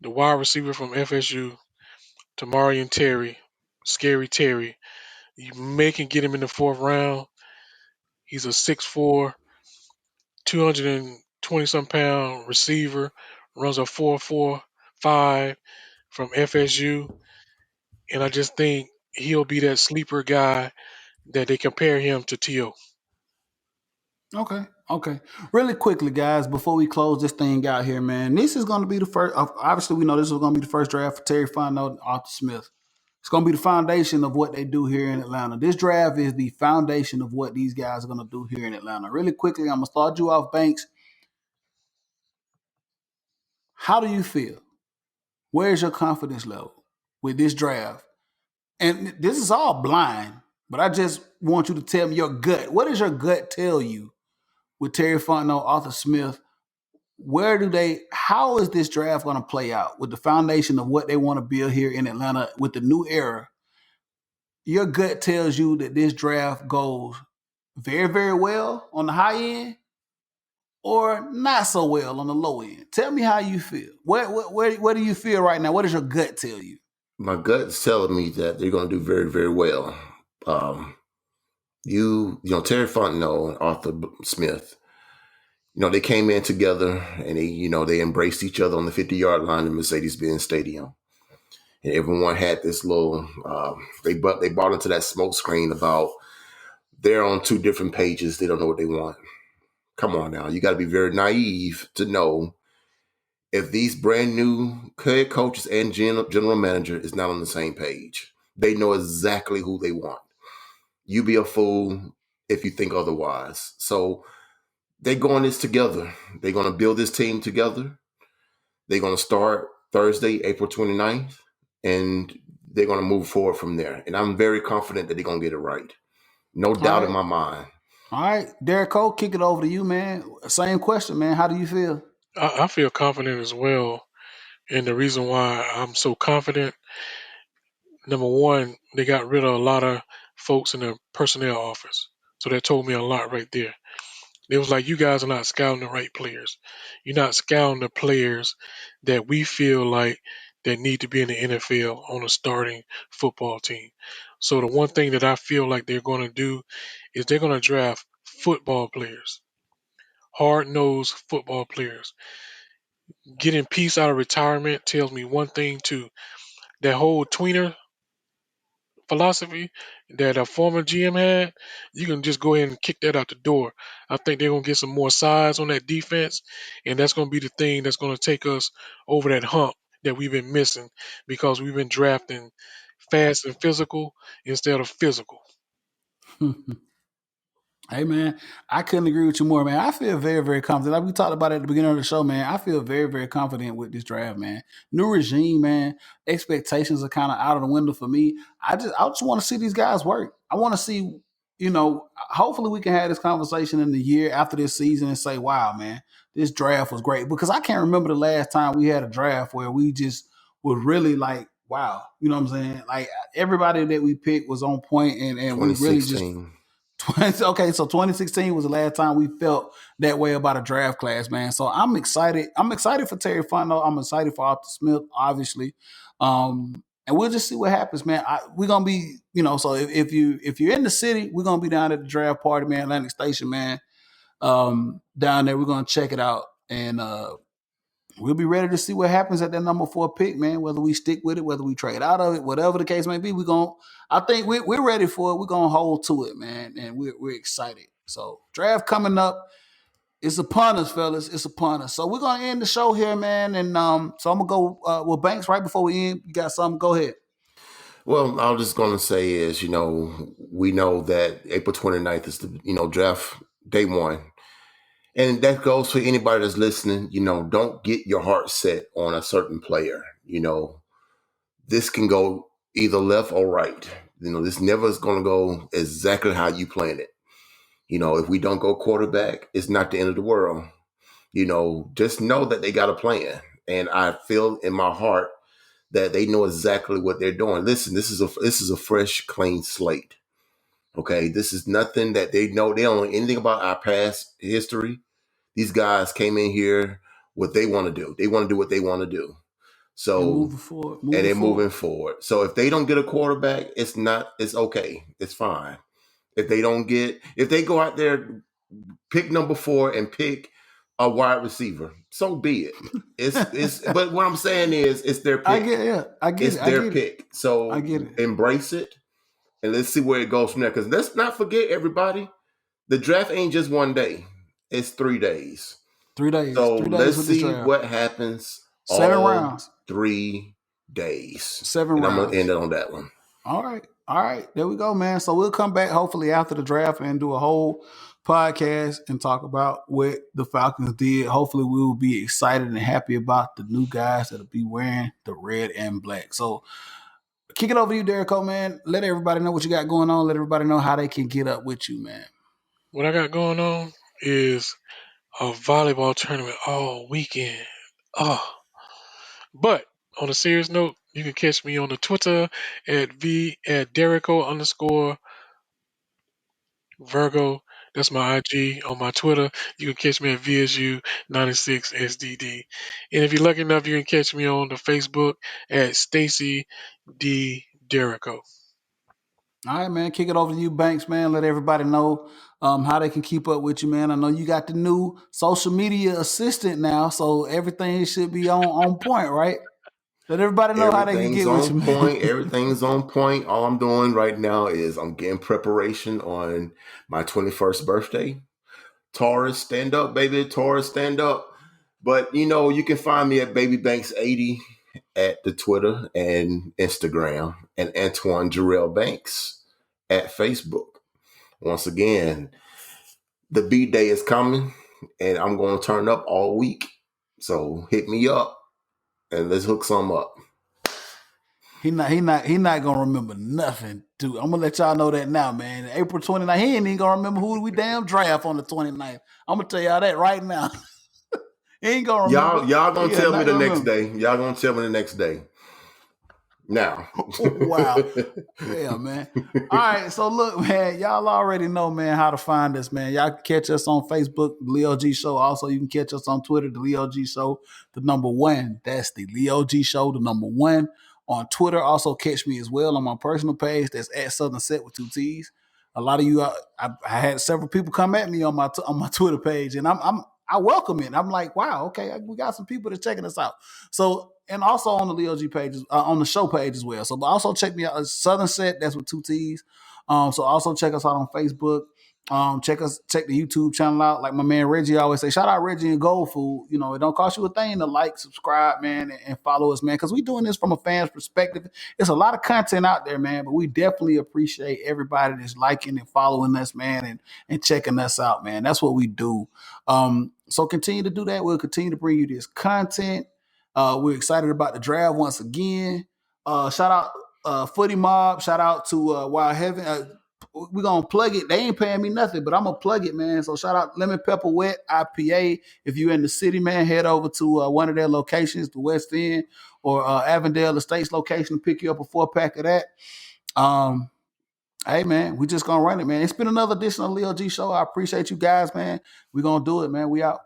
the wide receiver from FSU, Tamarian Terry, Scary Terry. You may can get him in the fourth round. He's a 6'4", 220 some pound receiver, runs a 4.45 from FSU, and I just think he'll be that sleeper guy that they compare him to T.O. Okay. Okay. Really quickly, guys, before we close this thing out here, man, this is going to be the first. Obviously, we know this is going to be the first draft for Terry Fontenot and Arthur Smith. It's going to be the foundation of what they do here in Atlanta. This draft is the foundation of what these guys are going to do here in Atlanta. Really quickly, I'm going to start you off, Banks. How do you feel? Where's your confidence level with this draft? And this is all blind, but I just want you to tell me your gut. What does your gut tell you with Terry Fontenot, Arthur Smith? How is this draft going to play out with the foundation of what they want to build here in Atlanta with the new era? Your gut tells you that this draft goes very, very well on the high end or not so well on the low end. Tell me how you feel. Where do you feel right now? What does your gut tell you? My gut's telling me that they're going to do very, very well. Terry Fontenot and Arthur Smith, they came in together and they embraced each other on the 50-yard line in Mercedes-Benz Stadium. And everyone had this little, they bought into that smoke screen about they're on two different pages. They don't know what they want. Come on now. You got to be very naive to know if these brand new head coaches and general manager is not on the same page. They know exactly who they want. You be a fool if you think otherwise. So they're going this together. They're going to build this team together. They're going to start Thursday, April 29th, and they're going to move forward from there. And I'm very confident that they're going to get it right. No doubt in my mind. All right, Derek Cole, kick it over to you, man. Same question, man. How do you feel? I feel confident as well. And the reason why I'm so confident, number one, they got rid of a lot of folks in the personnel office. So that told me a lot right there. It was like, you guys are not scouting the right players. You're not scouting the players that we feel like that need to be in the NFL on a starting football team. So the one thing that I feel like they're going to do is they're going to draft football players, hard-nosed football players. Getting peace out of retirement tells me one thing too. That whole tweener philosophy that a former GM had, you can just go ahead and kick that out the door. I think they're gonna get some more size on that defense, and that's gonna be the thing that's gonna take us over that hump that we've been missing because we've been drafting fast and physical instead of physical. Hey man, I couldn't agree with you more, man. I feel very, very confident. Like we talked about at the beginning of the show, man. I feel very, very confident with this draft, man. New regime, man. Expectations are kind of out of the window for me. I just want to see these guys work. I want to see, hopefully we can have this conversation in the year after this season and say, wow, man, this draft was great. Because I can't remember the last time we had a draft where we just were really like, wow, you know what I'm saying? Like everybody that we picked was on point and we really just 2016. Okay, so 2016 was the last time we felt that way about a draft class, man. So I'm excited. I'm excited for Terry Fontenot. I'm excited for Arthur Smith, obviously. And we'll just see what happens, man. We're gonna be, so if you're in the city, we're gonna be down at the draft party, man, Atlantic Station, man. Down there, we're gonna check it out. And we'll be ready to see what happens at that number 4 pick, man. Whether we stick with it, whether we trade out of it, whatever the case may be, I think we're ready for it. We're gonna hold to it, man, and we're excited. So draft coming up. It's upon us, fellas. It's upon us. So we're gonna end the show here, man. And so I'm gonna go with Banks right before we end. You got something? Go ahead. Well, I'm just going to say is, we know that April 29th is the, draft day one. And that goes for anybody that's listening. Don't get your heart set on a certain player. This can go either left or right. This never is going to go exactly how you plan it. If we don't go quarterback, it's not the end of the world. Just know that they got a plan. And I feel in my heart that they know exactly what they're doing. Listen, this is a fresh, clean slate. Okay, this is nothing that they know. They don't know anything about our past history. These guys came in here what they want to do. They want to do what they want to do. So they're moving forward. So if they don't get a quarterback, it's okay. It's fine. If they go out there, pick number 4 and pick a wide receiver, so be it. It's but what I'm saying is it's their pick. I get it's it. their pick. So I get it. Embrace it and let's see where it goes from there. Because let's not forget, everybody, the draft ain't just one day. It's 3 days. 3 days. So 3 days let's see what happens. 7 rounds. 3 days. 7 and rounds. I'm gonna end it on that one. All right. There we go, man. So we'll come back hopefully after the draft and do a whole podcast and talk about what the Falcons did. Hopefully we will be excited and happy about the new guys that'll be wearing the red and black. So kick it over to you, Derrico, man. Let everybody know what you got going on. Let everybody know how they can get up with you, man. What I got going on is a volleyball tournament all weekend. But on a serious note, you can catch me on the Twitter at Derrico_Virgo. That's my IG. On my Twitter, you can catch me at VSU96SDD. And if you're lucky enough, you can catch me on the Facebook at Stacy D. Derrico. All right, man. Kick it over to you, Banks, man. Let everybody know how they can keep up with you, man. I know you got the new social media assistant now, so everything should be on point, right? Let everybody know how they can get with you, man. Everything's on point. All I'm doing right now is I'm getting preparation on my 21st birthday. Taurus, stand up, baby. Taurus, stand up. But, you can find me at BabyBanks80 at the Twitter and Instagram, and Antoine Jarrell Banks at Facebook. Once again, the B-Day is coming, and I'm going to turn up all week. So hit me up, and let's hook some up. He not gonna remember nothing, dude. I'm gonna let y'all know that now, man. April 29th, he ain't even gonna remember who we damn draft on the 29th. I'm gonna tell y'all that right now. He ain't gonna remember. Y'all gonna tell me the next day. Y'all gonna tell me the next day. Now. Wow. Yeah, man. All right. So look, man, y'all already know, man, how to find us, man. Y'all can catch us on Facebook, the Leo G Show. Also, you can catch us on Twitter, the Leo G Show, the number 1. That's the Leo G Show, the number 1. On Twitter, also catch me as well on my personal page. That's at Southern Set with 2 T's. A lot of you, I had several people come at me on my Twitter page, and I I welcome it. I'm like, wow, okay, we got some people that's checking us out. So, and also on the Leo G pages, on the show page as well. So, but also check me out. Southern Set, that's with 2 T's. So also check us out on Facebook. Check the YouTube channel out. Like my man Reggie always say, shout out Reggie and Gold Food. You know, it don't cost you a thing to like, subscribe, man, and follow us, man. Because we doing this from a fan's perspective. It's a lot of content out there, man. But we definitely appreciate everybody that's liking and following us, man, and checking us out, man. That's what we do. So continue to do that. We'll continue to bring you this content. We're excited about the draft once again. Shout out Footy Mob. Shout out to Wild Heaven. We're gonna plug it. They ain't paying me nothing, but I'm gonna plug it, man. So shout out Lemon Pepper Wet IPA. If you're in the city, man, head over to one of their locations, the West End or Avondale Estates location, pick you up a 4-pack of that. Hey man, we just gonna run it, man. It's been another edition of Leo G Show. I appreciate you guys, man. We're gonna do it, man. We out.